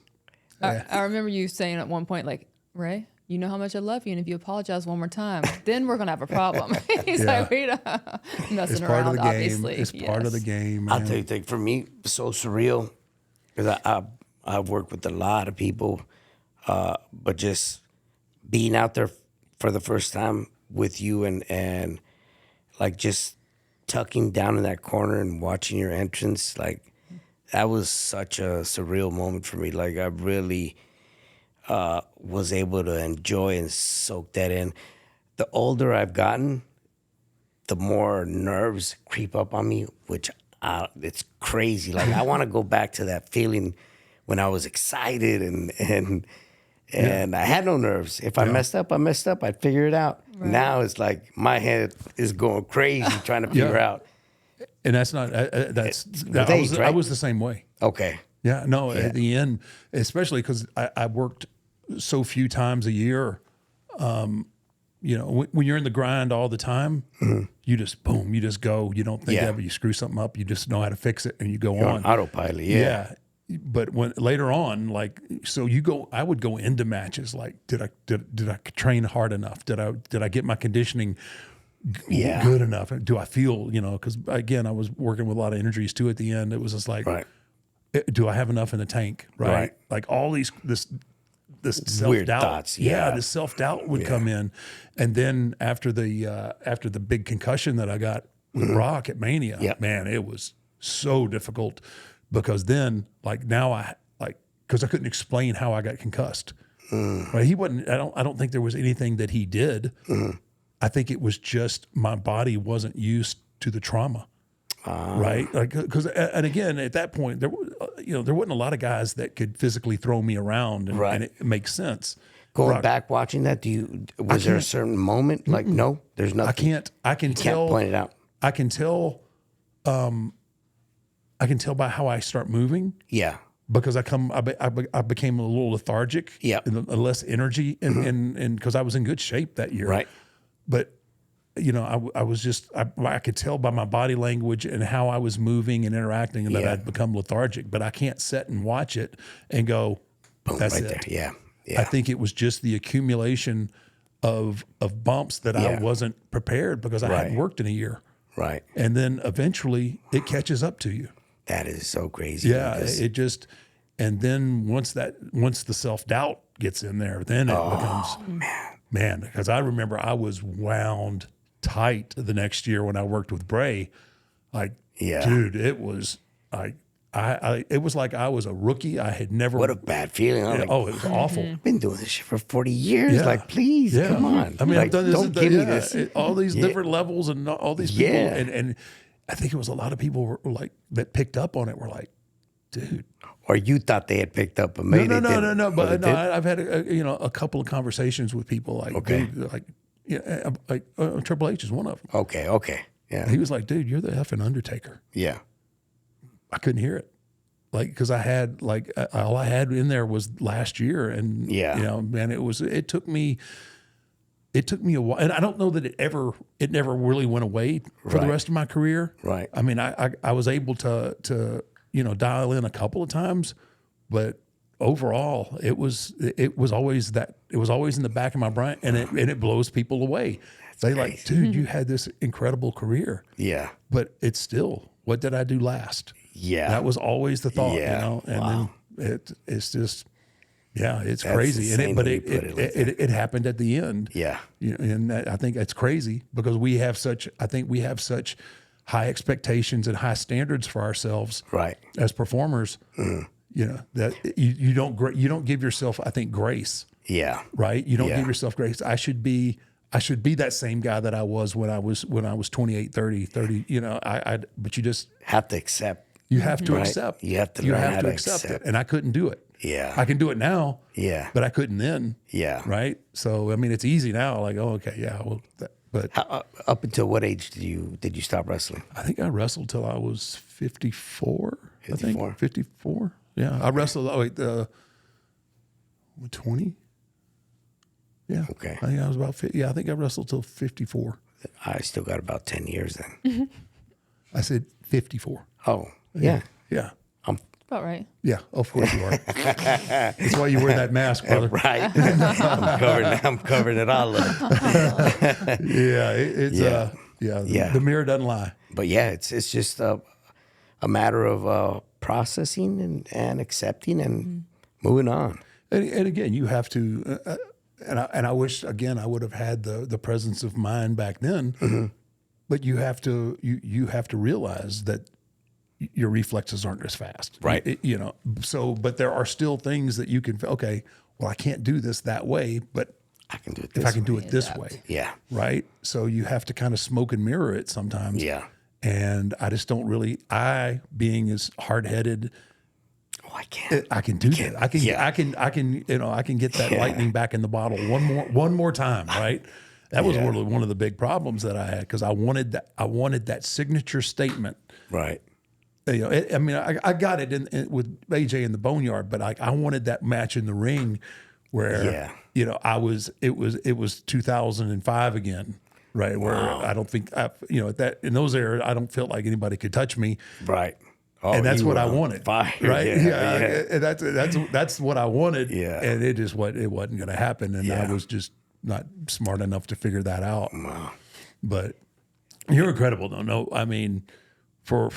I remember you saying at one point, like, Ray, you know how much I love you, and if you apologize one more time, then we're gonna have a problem. He's like, we don't It's messing part around, of the game. obviously. It's part of the Yes. game. I'll Man. tell you, thing for me, so surreal because I've worked with a lot of people, but just being out there for the first time with you and like just tucking down in that corner and watching your entrance, like that was such a surreal moment for me. Like I really was able to enjoy and soak that in. The older I've gotten, the more nerves creep up on me, which it's crazy. Like I want to go back to that feeling when I was excited and I had no nerves. If I messed up, I messed up. I'd figure it out. Right. Now it's like my head is going crazy trying to figure out. And that's not. I was the same way. Okay. Yeah, no, at the end, especially because I worked so few times a year. When you're in the grind all the time, you just boom, you just go. You don't think Yeah. ever you screw something up. You just know how to fix it and you go You're on. on autopilot. Yeah. but when later on, like, so I would go into matches like, did I train hard enough? Did I get my conditioning good enough? Do I feel, because again, I was working with a lot of injuries too at the end. It was just like, do I have enough in the tank? Right. Like all this Weird self-doubt. thoughts. This self-doubt would come in. And then after the big concussion that I got with Brock at Mania, man, it was so difficult because then like now because I couldn't explain how I got concussed. Right. He wasn't, I don't think there was anything that he did. I think it was just my body wasn't used to the trauma. Right. Like, because, and again, at that point, there wasn't a lot of guys that could physically throw me around and it makes sense. Going back watching that, was there a certain moment? Like, no, there's nothing. I can tell. Can't point it out. I can tell by how I start moving. Yeah. Because I became a little lethargic. Yeah. And less energy and because I was in good shape that year. Right. But I was just, I could tell by my body language and how I was moving and interacting that I'd become lethargic, but I can't sit and watch it and go, boom, that's right it. There. Yeah. I think it was just the accumulation of bumps that I wasn't prepared because I hadn't worked in a year. Right. And then eventually it catches up to you. That is so crazy. Yeah. It just, and then once the self-doubt gets in there, then it becomes, man, because I remember I was wound tight the next year when I worked with Bray. Like, dude, it was like, it was like I was a rookie. I had never. What a bad feeling. It was awful. I've been doing this shit for 40 years. Yeah. Like, please, come on. I mean, like, I've done this. Don't give me this. All these different levels and all these people. And I think it was a lot of people were like that picked up on it. Were like, dude. Or you thought they had picked up, but maybe no. But no, I've had a couple of conversations with people like, dude, like Triple H is one of them. Okay, yeah. He was like, dude, you're the effing Undertaker. Yeah. I couldn't hear it, like because I had all I had in there was last year, and man, it took me a while, and I don't know that it never really went away for the rest of my career. Right. I mean, I was able to dial in a couple of times, but overall it was always in the back of my brain, and it blows people away. They like, dude, you had this incredible career. Yeah. But it's still, what did I do last? Yeah. That was always the thought, and then it's just, it's that's crazy. And it happened at the end. Yeah. And I think that's crazy because we have such high expectations and high standards for ourselves, right? As performers, that you don't give yourself, I think, grace. Yeah. Right. You don't give yourself grace. I should be that same guy that I was when I was 28, 30. But you just have to accept. You have to accept. You have to learn how to accept it. And I couldn't do it. Yeah. I can do it now. Yeah. But I couldn't then. Yeah. Right. So, I mean, it's easy now. Like, oh, okay. Yeah. Well, but up until what age did you stop wrestling? I think I wrestled till I was 54. 54. 54. Yeah. I wrestled 20. Yeah. Okay. I think I was about 50. Yeah. I think I wrestled till 54. I still got about 10 years then. I said 54. Oh, yeah. Yeah. About right. Yeah, of course you are. That's why you wear that mask, brother. Right. I'm covering it all up. The mirror doesn't lie. But it's just a matter of processing and accepting and moving on. And again, you have to. And I wish again I would have had the presence of mind back then. Mm-hmm. But you have to realize that your reflexes aren't as fast, right? So, but there are still things that you can. Okay, well, I can't do this that way, but I can do it. If I can do it this way, yeah, right. So you have to kind of smoke and mirror it sometimes. Yeah, and I just don't really. Being as hard headed. Oh, I can't. I can do that. I can. I can get that lightning back in the bottle one more time, right? That was one of the big problems that I had because I wanted that signature statement, right? I got it in with AJ in the Boneyard, but I wanted that match in the ring where it was 2005 again, right? Where I don't think in those eras I don't feel like anybody could touch me, right? and that's you what were I on wanted. fire. Right? Yeah. And that's what I wanted. Yeah. And it wasn't going to happen. And I Yeah. was just not smart enough to figure that out. Wow. But you're incredible, though. No, I mean, for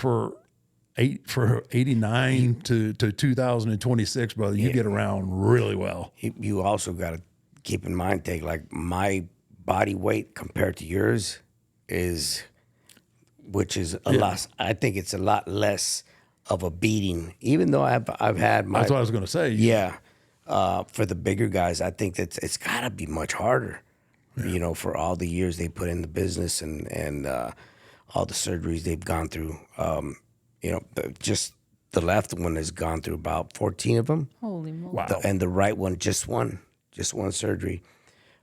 89 to 2026, brother, you get around really well. You also got to keep in mind, take like my body weight compared to yours which is a lot. I think it's a lot less of a beating, even though I've had my. That's what I was going to say. Yeah. For the bigger guys, I think that it's got to be much harder, for all the years they put in the business and all the surgeries they've gone through. Just the left one has gone through about 14 of them. Holy moly. Wow. And the right one, just one surgery.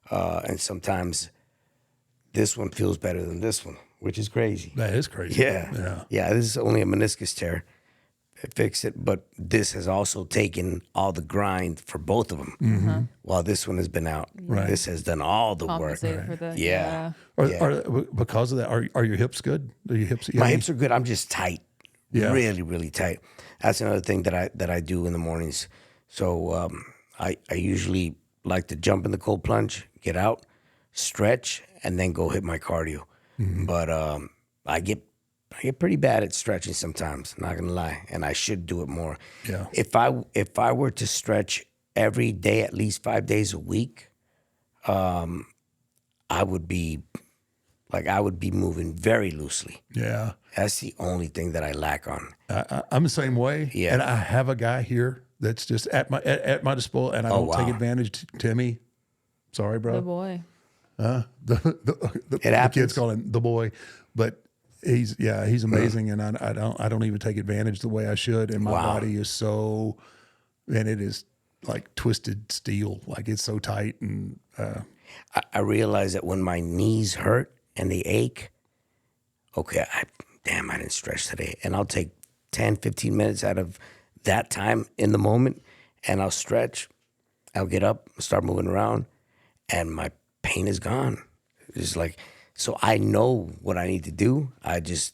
And sometimes this one feels better than this one, which is crazy. That is crazy. Yeah. This is only a meniscus tear. It fixed it, but this has also taken all the grind for both of them. While this one has been out, Right. this has done all the work. Compensated for the, Yeah. Because of that, are your hips good? Are your hips? My hips are good. I'm just tight. Yeah. Really, really tight. That's another thing that I do in the mornings. So I usually like to jump in the cold plunge, get out, stretch, and then go hit my cardio. But I get pretty bad at stretching sometimes, not gonna lie, and I should do it more. Yeah. If I were to stretch every day, at least 5 days a week, I would be moving very loosely. Yeah. That's the only thing that I lack on. I'm the same way. Yeah. And I have a guy here that's just at my disposal, and I don't take advantage. Timmy, sorry, bro. The boy. It The happens. kids call him the boy, but he's amazing, and I don't even take advantage the way I should. And my body is so, and it is like twisted steel, like it's so tight. And I realize that when my knees hurt and they ache, okay, I didn't stretch today. And I'll take 10, 15 minutes out of that time in the moment, and I'll stretch. I'll get up, start moving around, and my pain is gone. It's like, so I know what I need to do. I just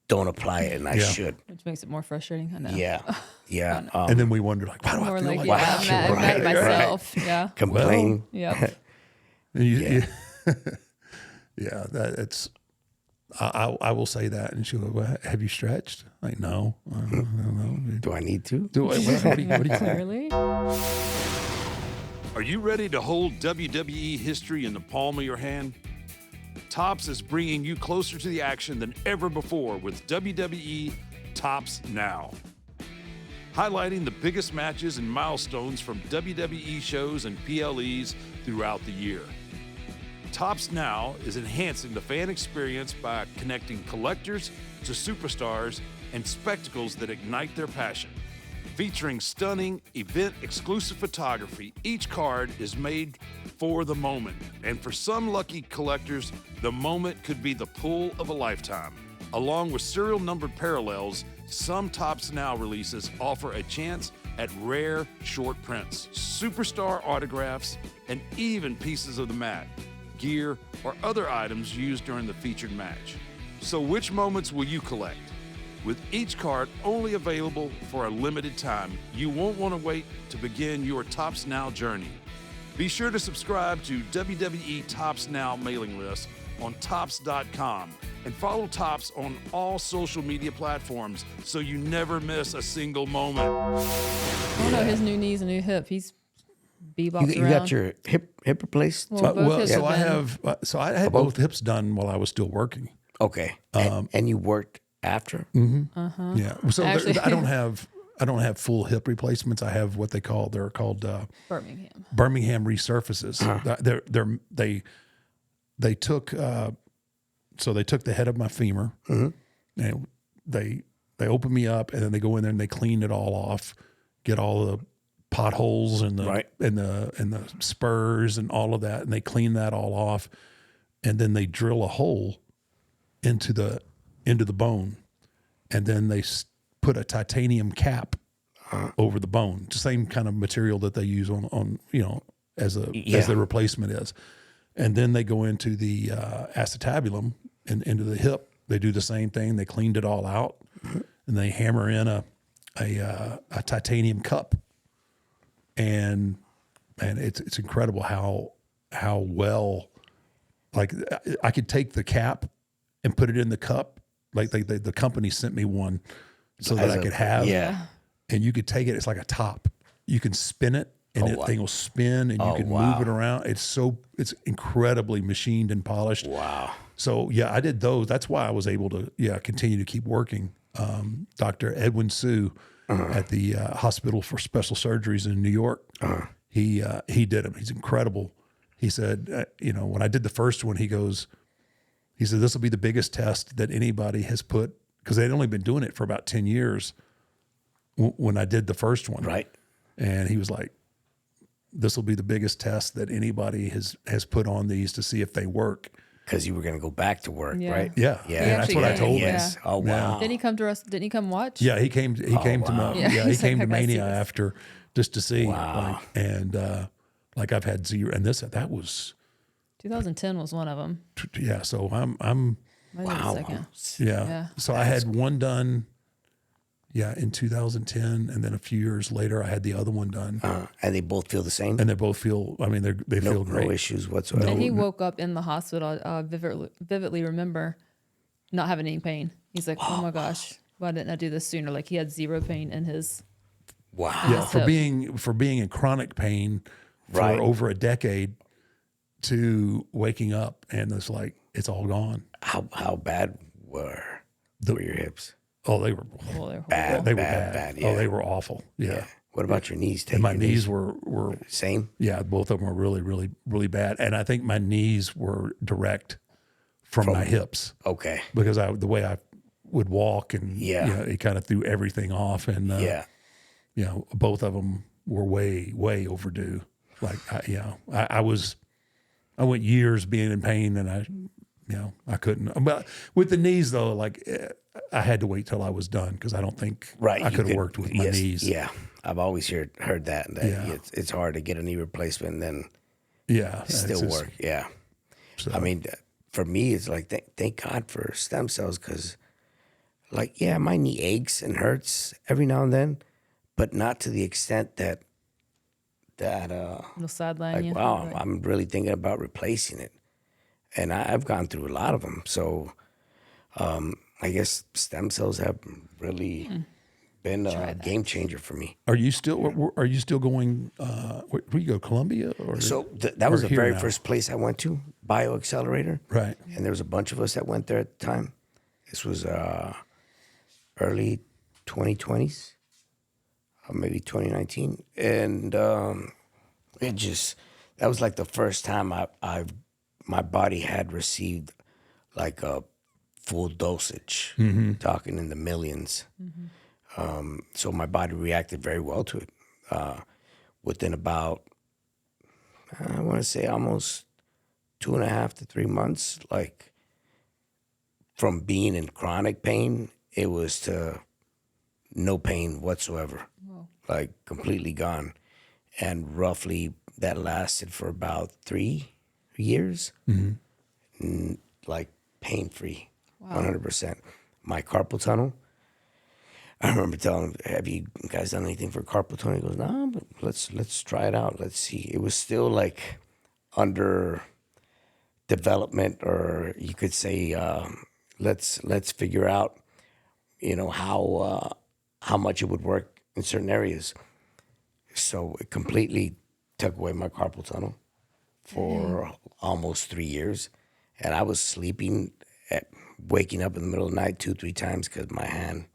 don't apply it, and I should. Which makes it more frustrating. I know. Yeah. and then we wonder, like, why do I More feel like, like yeah, that? I'm mad at myself. Yeah. Complain. Yeah. Yeah, that's. I will say that, and she'll go, well, "Have you stretched?" Like, no, I don't know. Do I need to? Do I? What do you Clearly. Are you ready to hold WWE history in the palm of your hand? Topps is bringing you closer to the action than ever before with WWE Topps Now. Highlighting the biggest matches and milestones from WWE shows and PLEs throughout the year. Topps Now is enhancing the fan experience by connecting collectors to superstars and spectacles that ignite their passion. Featuring stunning, event-exclusive photography, each card is made for the moment. And for some lucky collectors, the moment could be the pull of a lifetime. Along with serial numbered parallels, some Topps Now releases offer a chance at rare short prints, superstar autographs, and even pieces of the mat, gear, or other items used during the featured match. So which moments will you collect? With each card only available for a limited time, you won't want to wait to begin your Topps Now journey. Be sure to subscribe to WWE Topps Now mailing list on Topps.com and follow Topps on all social media platforms so you never miss a single moment. Oh no, his new knees and new hip. He's bebops You around. got your hip replaced? Well, both hips so have I been- had both hips done while I was still working. Okay. And you worked after? Yeah. So Actually- I don't have full hip replacements. I have what they're called Birmingham. Birmingham resurfaces. They took the head of my femur, and they open me up, and then they go in there and they clean it all off, get all the potholes and the Right. and the spurs and all of that, and they clean that all off, and then they drill a hole into the bone, and then they put a titanium cap over the bone, the same kind of material that they use on as the replacement is. And then they go into the acetabulum and into the hip. They do the same thing. They cleaned it all out, and they hammer in a titanium cup, and it's incredible how well, like, I could take the cap and put it in the cup. Like the company sent me one so that I could have, and you could take it. It's like a top. You can spin it, and that thing will spin, and you can move it around. It's incredibly machined and polished. Wow. So yeah, I did those. That's why I was able to continue to keep working. Dr. Edwin Sue at the Hospital for Special Surgeries in New York, he did them. He's incredible. He said, when I did the first one, he said, this will be the biggest test that anybody has put, because they'd only been doing it for about 10 years when I did the first one. Right. And he was like, this will be the biggest test that anybody has put on these to see if they work. Because you were going to go back to work, right? Yeah. Yeah. And that's what I told him. Yes. Oh, wow. Didn't he come to us? Didn't he come watch? Yeah, he came. He came to my. Yeah, Yeah, he he's came like, to I gotta see Mania this. after, just to see. Wow. Like I've had zero, and that was 2010 was one of them. yeah. So I'm Maybe the second. yeah. Yeah. So I had one done. Yeah, in 2010, and then a few years later, I had the other one done, And they both feel the same? and they both feel. I mean, they feel great. No issues whatsoever. And he woke up in the hospital. Vividly remember not having any pain. He's like, "Oh my gosh, why didn't I do this sooner?" Like he had zero pain in his. Wow. Yeah, for hip. being in chronic pain for Right. over a decade, to waking up and it's like it's all gone. How bad were your hips? Oh, they were Well, they're Bad. they were bad. Yeah. Oh, they were awful. Yeah. What about your knees? And my Your knees were same? yeah, both of them were really, really, really bad. And I think my knees were direct from my hips, Okay. because the way I would walk, and it kind of threw everything off. And both of them were way, way overdue. Like I went years being in pain, and I couldn't. But with the knees though, like I had to wait till I was done, because I don't think I could have worked with my knees. Yeah. I've always heard that it's hard to get a knee replacement and then still work. Yeah. So, I mean, for me, it's like, thank God for stem cells, because, like, yeah, my knee aches and hurts every now and then, but not to the extent that little sideline. like, you. wow, Like, I'm really thinking about replacing it. And I've gone through a lot of them. So I guess stem cells have really been a game changer for me. Are you still going? Where you go, Columbia? Or So that was or the here very now? first place I went to, Bio Accelerator. Right. And there was a bunch of us that went there at the time. This was early 2020s, maybe 2019. And that was like the first time my body had received like a full dosage, talking in the millions. So my body reacted very well to it. Within about, I want to say almost 2.5 to 3 months, like from being in chronic pain, it was to no pain whatsoever, like completely gone. And roughly that lasted for about 3 years, like pain-free, 100%. My carpal tunnel, I remember telling him, have you guys done anything for carpal tunnel? He goes, no, but let's try it out. Let's see. It was still like under development, or you could say, let's figure out, how much it would work in certain areas. So it completely took away my carpal tunnel for almost 3 years. And I was sleeping, waking up in the middle of the night 2-3 times because my hand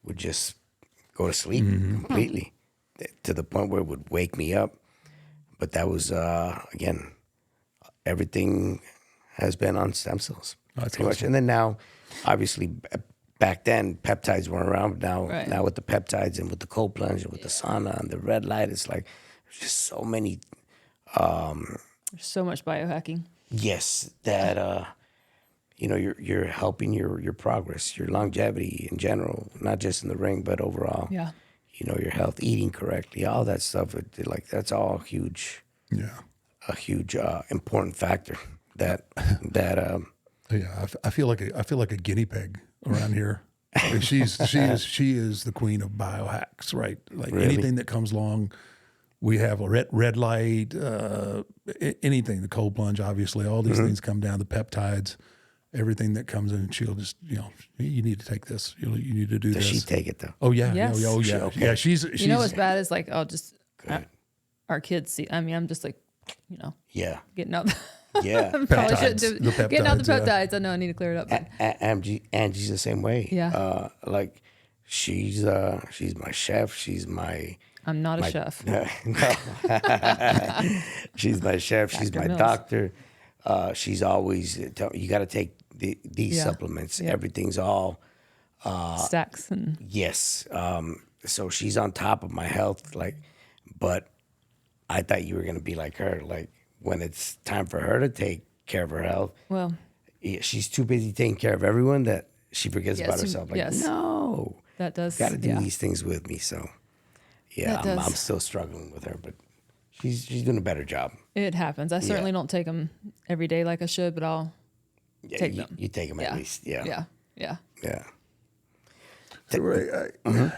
would just go to sleep completely, to the point where it would wake me up. But that was, again, everything has been on stem cells. That's pretty much. And then now, obviously, back then, peptides weren't around. But now with the peptides and with the cold plunge and with the sauna and the red light, it's like there's just so many. There's so much biohacking. Yes, that you're helping your progress, your longevity in general, not just in the ring, but overall. Yeah. Your health, eating correctly, all that stuff. That's all huge. Yeah. A huge important factor. That Yeah. I feel like a guinea pig around here. She is the queen of biohacks, right? Like Really? anything that comes along, we have a red light, anything, the cold plunge, obviously, all these things come down, the peptides, everything that comes in. She'll just, you need to take this. You need to do Does this. she take it though? Oh yeah, Yes. oh yeah, okay. yeah. She's You know what's bad is like, I'll just, Good. our kids see, I mean, I'm just like, Yeah. getting out. Yeah. Probably shouldn't Peptides, do, the getting out the peptides, yeah. peptides. I know I need to clear it up. But Angie's the same way. Yeah. Like she's my chef. She's my I'm not a chef. No. She's my chef. She's Dr. my Mills. doctor. She's always you got to take these Yeah. supplements. Yeah. Everything's all Stacks and yes. So she's on top of my health. Like, but I thought you were gonna be like her. Like when it's time for her to take care of her health, well, she's too busy taking care of everyone that she forgets Yes, about herself. Like, yes. no, that does. got to do yeah. these things with me. So, yeah, That does. I'm still struggling with her, but she's doing a better job. It happens. I certainly don't take them every day like I should, but I'll Yeah, take you, them. you take them Yeah. at least. Yeah, Yeah. Yeah. yeah. So, Ray,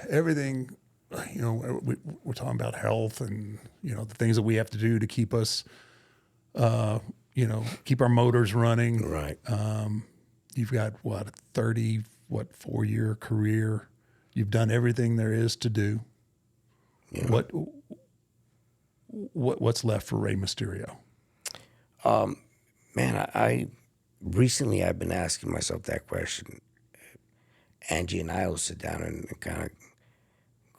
everything, we're talking about health and, the things that we have to do to keep us, keep our motors running. Right. You've got a 4-year career. You've done everything there is to do. Yeah. What's left for Rey Mysterio? Man, I recently I've been asking myself that question. Angie and I will sit down and kind of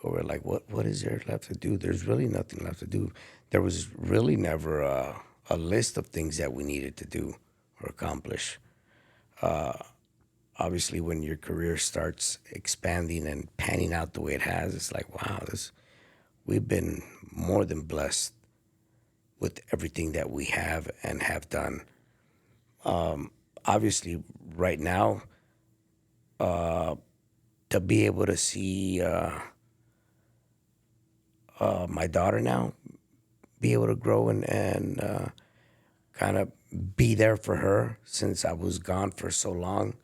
go over like, what is there left to do? There's really nothing left to do. There was really never a list of things that we needed to do or accomplish. Obviously, when your career starts expanding and panning out the way it has, it's like, wow, we've been more than blessed with everything that we have and have done. Obviously, right now, to be able to see my daughter now be able to grow and kind of be there for her since I was gone for so long,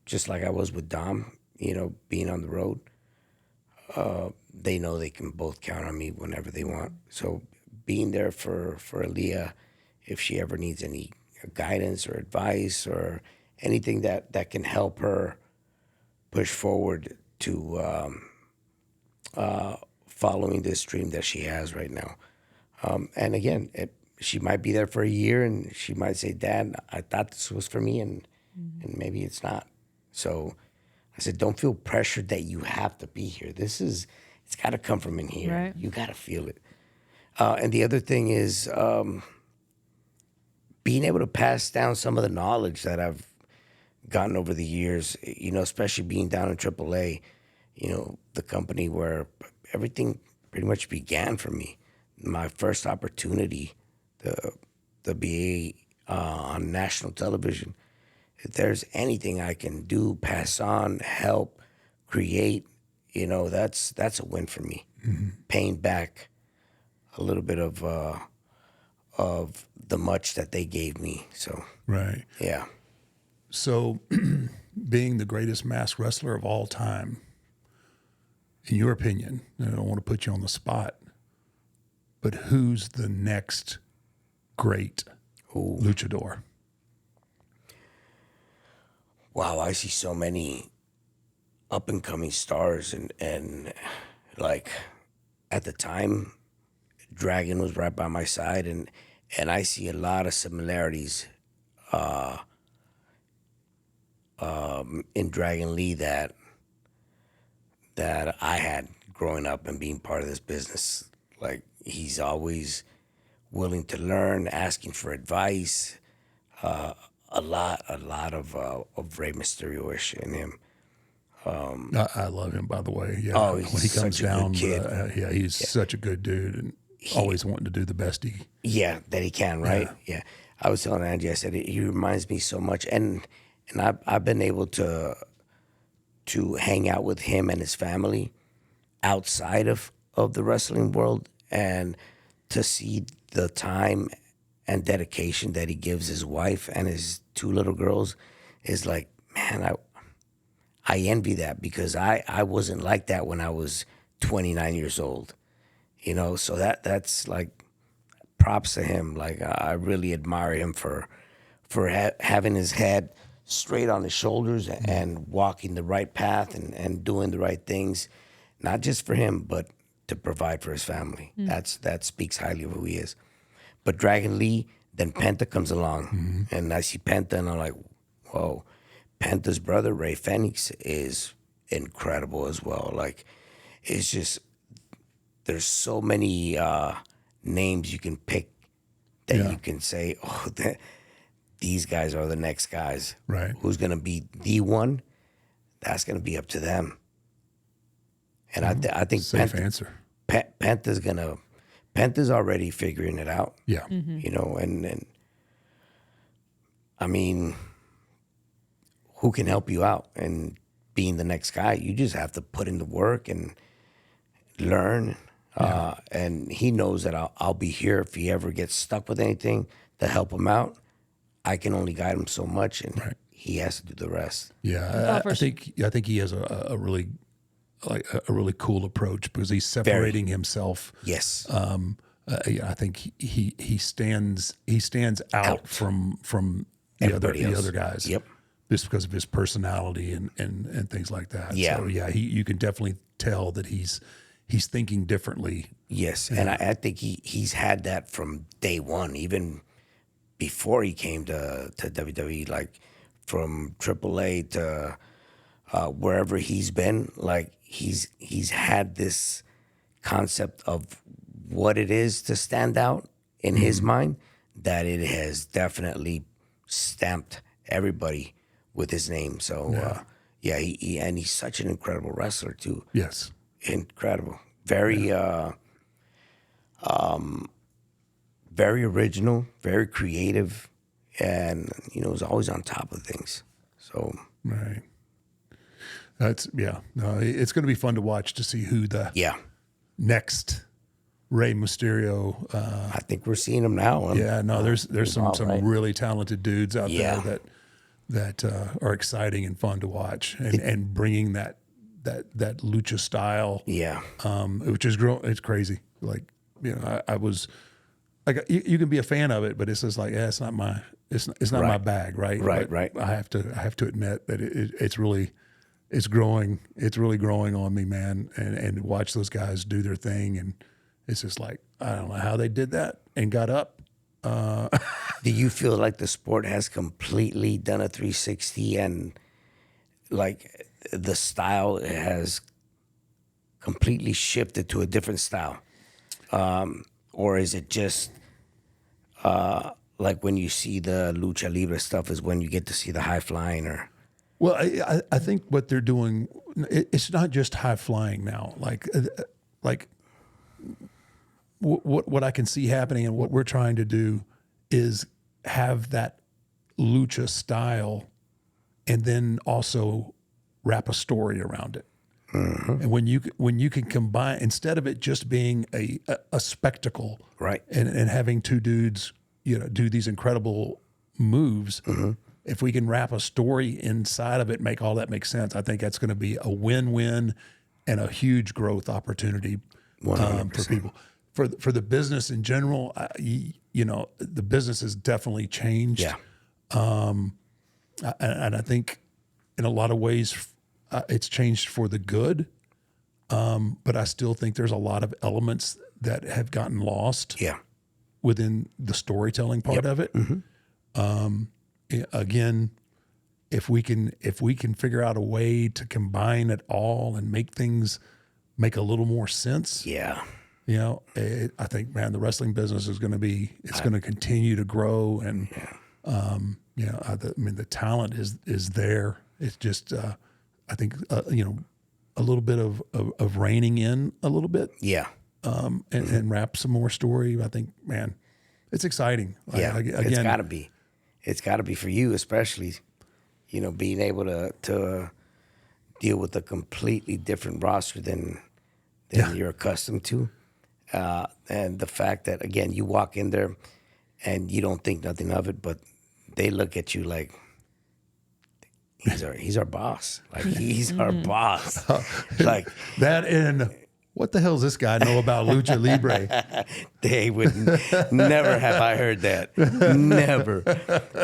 just like I was with Dom, being on the road. They know they can both count on me whenever they want. So being there for Aaliyah, if she ever needs any guidance or advice or anything that can help her push forward to following this dream that she has right now. And again, she might be there for a year and she might say, Dad, I thought this was for me and maybe it's not. So I said, don't feel pressured that you have to be here. It's got to come from in here. Right. You got to feel it. And the other thing is being able to pass down some of the knowledge that I've gotten over the years, especially being down in AAA, the company where everything pretty much began for me. My first opportunity to be on national television. If there's anything I can do, pass on, help, create, that's a win for me. Mm-hmm. Paying back a little bit of the much that they gave me. So Right. yeah. So, being the greatest masked wrestler of all time, in your opinion, and I don't want to put you on the spot, but who's the next great luchador? Wow, I see so many up and coming stars and like at the time Dragon was right by my side and I see a lot of similarities in Dragon Lee that I had growing up and being part of this business. Like he's always willing to learn, asking for advice. A lot of Rey Mysterio-ish in him. I love him, by the way. Yeah, Oh, when he's he comes such a good down, kid. he's such a good dude and always wanting to do the best he. Yeah, that he can, right? Yeah. I was telling Angie, I said he reminds me so much, and I've been able to hang out with him and his family outside of the wrestling world, and to see the time and dedication that he gives his wife and his 2 little girls is like, man, I envy that because I wasn't like that when I was 29 years old. You know, so that's like props to him. Like I really admire him for having his head straight on his shoulders and walking the right path and doing the right things, not just for him, but to provide for his family. That speaks highly of who he is. But Dragon Lee, then Penta comes along, and I see Penta, and I'm like, whoa. Penta's brother Ray Phoenix is incredible as well. Like, it's just there's so many names you can pick that Yeah. you can say, oh, these guys are the next guys. Right. Who's going to be the one? That's going to be up to them. And I think Safe answer. Penta's already figuring it out. Yeah. You know, and I mean, who can help you out? And being the next guy, you just have to put in the work and learn. And he knows that I'll be here if he ever gets stuck with anything to help him out. I can only guide him so much, and he has to do the rest. Yeah, I think he has a really really cool approach because he's separating himself. Yes. I think he stands out from the other guys. Yep. Just because of his personality and things like that. Yeah. So you can definitely tell that he's thinking differently. Yes, and I think he's had that from day one, even before he came to WWE, like from AAA to wherever he's been. Like he's had this concept of what it is to stand out in his mind, that it has definitely stamped everybody with his name. So and he's such an incredible wrestler too. Yes. Incredible. Very very original, very creative, and is always on top of things. So Right. That's No, it's going to be fun to watch to see who the next Rey Mysterio. I think we're seeing him now. There's some right? really talented dudes out there that are exciting and fun to watch, and bringing that lucha style. Yeah. Which is it's crazy. Like I was like you can be a fan of it, but it's just like it's not my my bag, right? Right. I have to admit that it's really growing. It's really growing on me, man. And watch those guys do their thing, and it's just like I don't know how they did that and got up. Do you feel like the sport has completely done a 360 and like the style has completely shifted to a different style? Or is it just like when you see the lucha libre stuff is when you get to see the high flying? Or Well, I think what they're doing, it's not just high flying now. Like what I can see happening and what we're trying to do is have that lucha style and then also wrap a story around it. And when you can combine, instead of it just being a spectacle, right, and having two dudes do these incredible moves, if we can wrap a story inside of it, make all that make sense, I think that's going to be a win-win and a huge growth opportunity for people. For the business in general, the business has definitely changed. Yeah. And I think in a lot of ways it's changed for the good. But I still think there's a lot of elements that have gotten lost within the storytelling part of it. Again, if we can figure out a way to combine it all and make things make a little more sense. I think, man, the wrestling business is going to continue to grow, and the talent is there. It's just, I think, a little bit of reining in a little bit, and wrap some more story. I think, man, it's exciting. Again, it's gotta be for you, especially, being able to deal with a completely different roster than you're accustomed to. And the fact that, again, you walk in there and you don't think nothing of it, but they look at you like he's our boss. Like he's our boss. Like That and what the hell does this guy know about lucha libre? they would never have I heard that.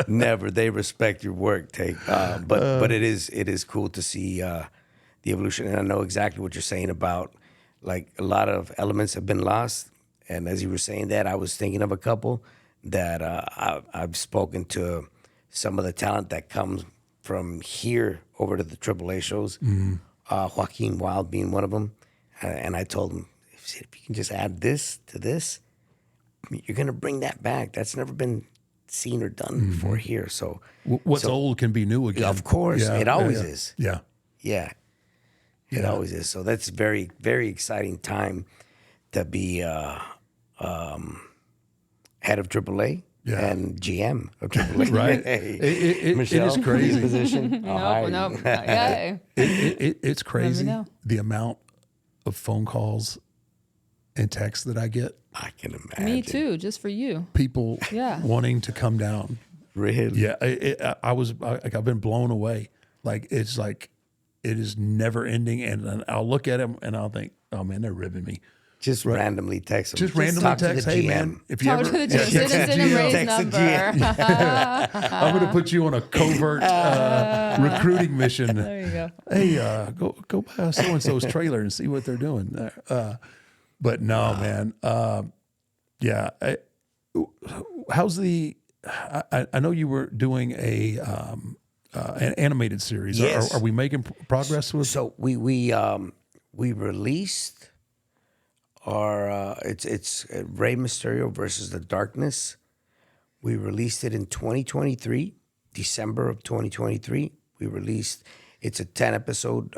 Never. They respect your work, Take. But it is cool to see the evolution, and I know exactly what you're saying about like a lot of elements have been lost. And as you were saying that, I was thinking of a couple that I've spoken to some of the talent that comes from here over to the AAA shows. Joaquin Wild being one of them. And I told him, if you can just add this to this, you're going to bring that back. That's never been seen or done before here. So What's old can be new again. of course, Yeah, it always yeah, is. Yeah. Yeah, it always is. So that's very, very exciting time to be head of AAA and GM of AAA. Right. Hey, It Michelle, is crazy. Position. Nope. Yeah. It's crazy know. the amount of phone calls and texts that I get. I can imagine. Me too, just for you. People Yeah. wanting to come down. Really? Yeah, I've been blown away. Like it's like it is never ending, and I'll look at them and I'll think, oh man, they're ribbing me. Just randomly text them. Just randomly talk to text, the hey GM. man, if you Talk ever to the GM. text Send him GM. Ray's Text the number. I'm going to put you on a covert recruiting mission. There you go. Hey, go by so and so's trailer and see what they're doing. But no, man. Yeah. How's the? I know you were doing an animated series. Yes. Are we making progress with? So we released our it's Rey Mysterio versus the Darkness. We released it in 2023, December of 2023. We released it's a 10 episode,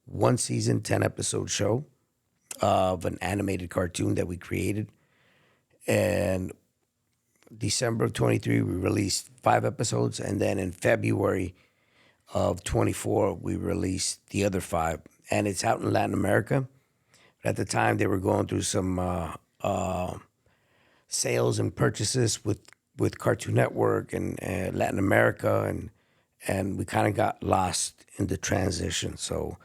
one season, 10 episode show of an animated cartoon that we created. And December of 23, we released 5 episodes, and then in February of 24, we released the other 5, and it's out in Latin America. But at the time, they were going through some sales and purchases with Cartoon Network and Latin America, and we kind of got lost in the transition. So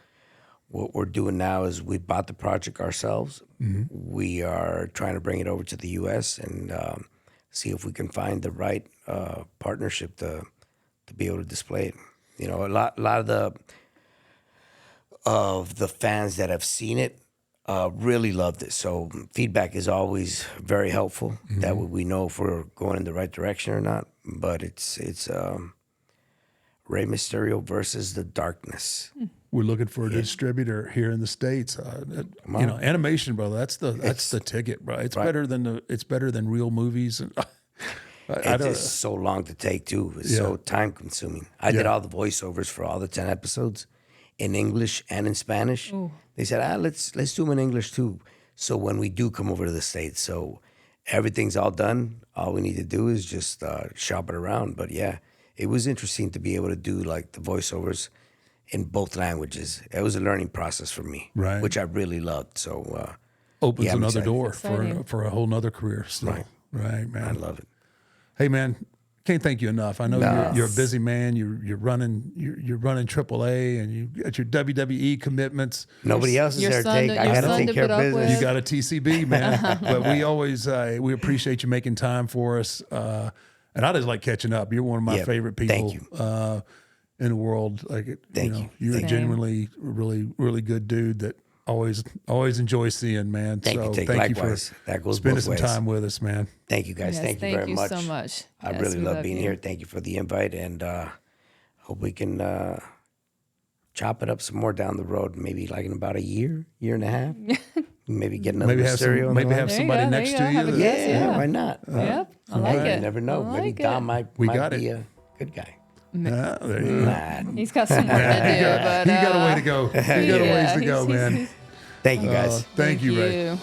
what we're doing now is we bought the project ourselves. We are trying to bring it over to the U.S. and see if we can find the right partnership to be able to display it. You know, a lot of the fans that have seen it really loved it. So feedback is always very helpful. That way we know if we're going in the right direction or not. But it's Rey Mysterio versus the Darkness. We're looking for a distributor here in the States. You know, animation, brother. That's the ticket, bro. It's better than real movies. And It's so long to take too. It's so time consuming. I did all the voiceovers for all the 10 episodes in English and in Spanish. Ooh. They said, let's do them in English too. So when we do come over to the States, so everything's all done. All we need to do is just shop it around. But yeah, it was interesting to be able to do like the voiceovers in both languages. It was a learning process for me, Right. which I really loved. So opens I'm another excited. door Exciting. for a whole nother career. Still. Right, I man. love it. Hey, man, can't thank you enough. I know you're a busy man. You're running AAA, and you got your WWE commitments. Nobody else is your there, son Take. to- I your got to son take to care put of up business. with. You got a TCB, man. But we always we appreciate you making time for us. And I just like catching up. You're one of my Yeah, favorite people thank you. In the world. Like, Thank you. You're Same. a genuinely really, really good dude that always enjoy seeing, man. Thank you, Take. Likewise. That goes spending both some ways. time with us, man. Thank you, guys. Yes, thank you very much. so much. I Yes, really we love being you. here. Thank you for the invite, and hope we can chop it up some more down the road. Maybe like in about a year and a half. Maybe get another Maybe have Mysterio. on the maybe line. have There you somebody go, there next you to go. you. Have a that- guest. Yeah, Yeah. why not? Yep, I like Hey, it. you never know. I Maybe like Dom it. might got be it. a good guy. There you go. Nah. He's got some work to do, but He got a way to go. He got a ways to go, man. Thank you, guys. Thank you, Ray. you.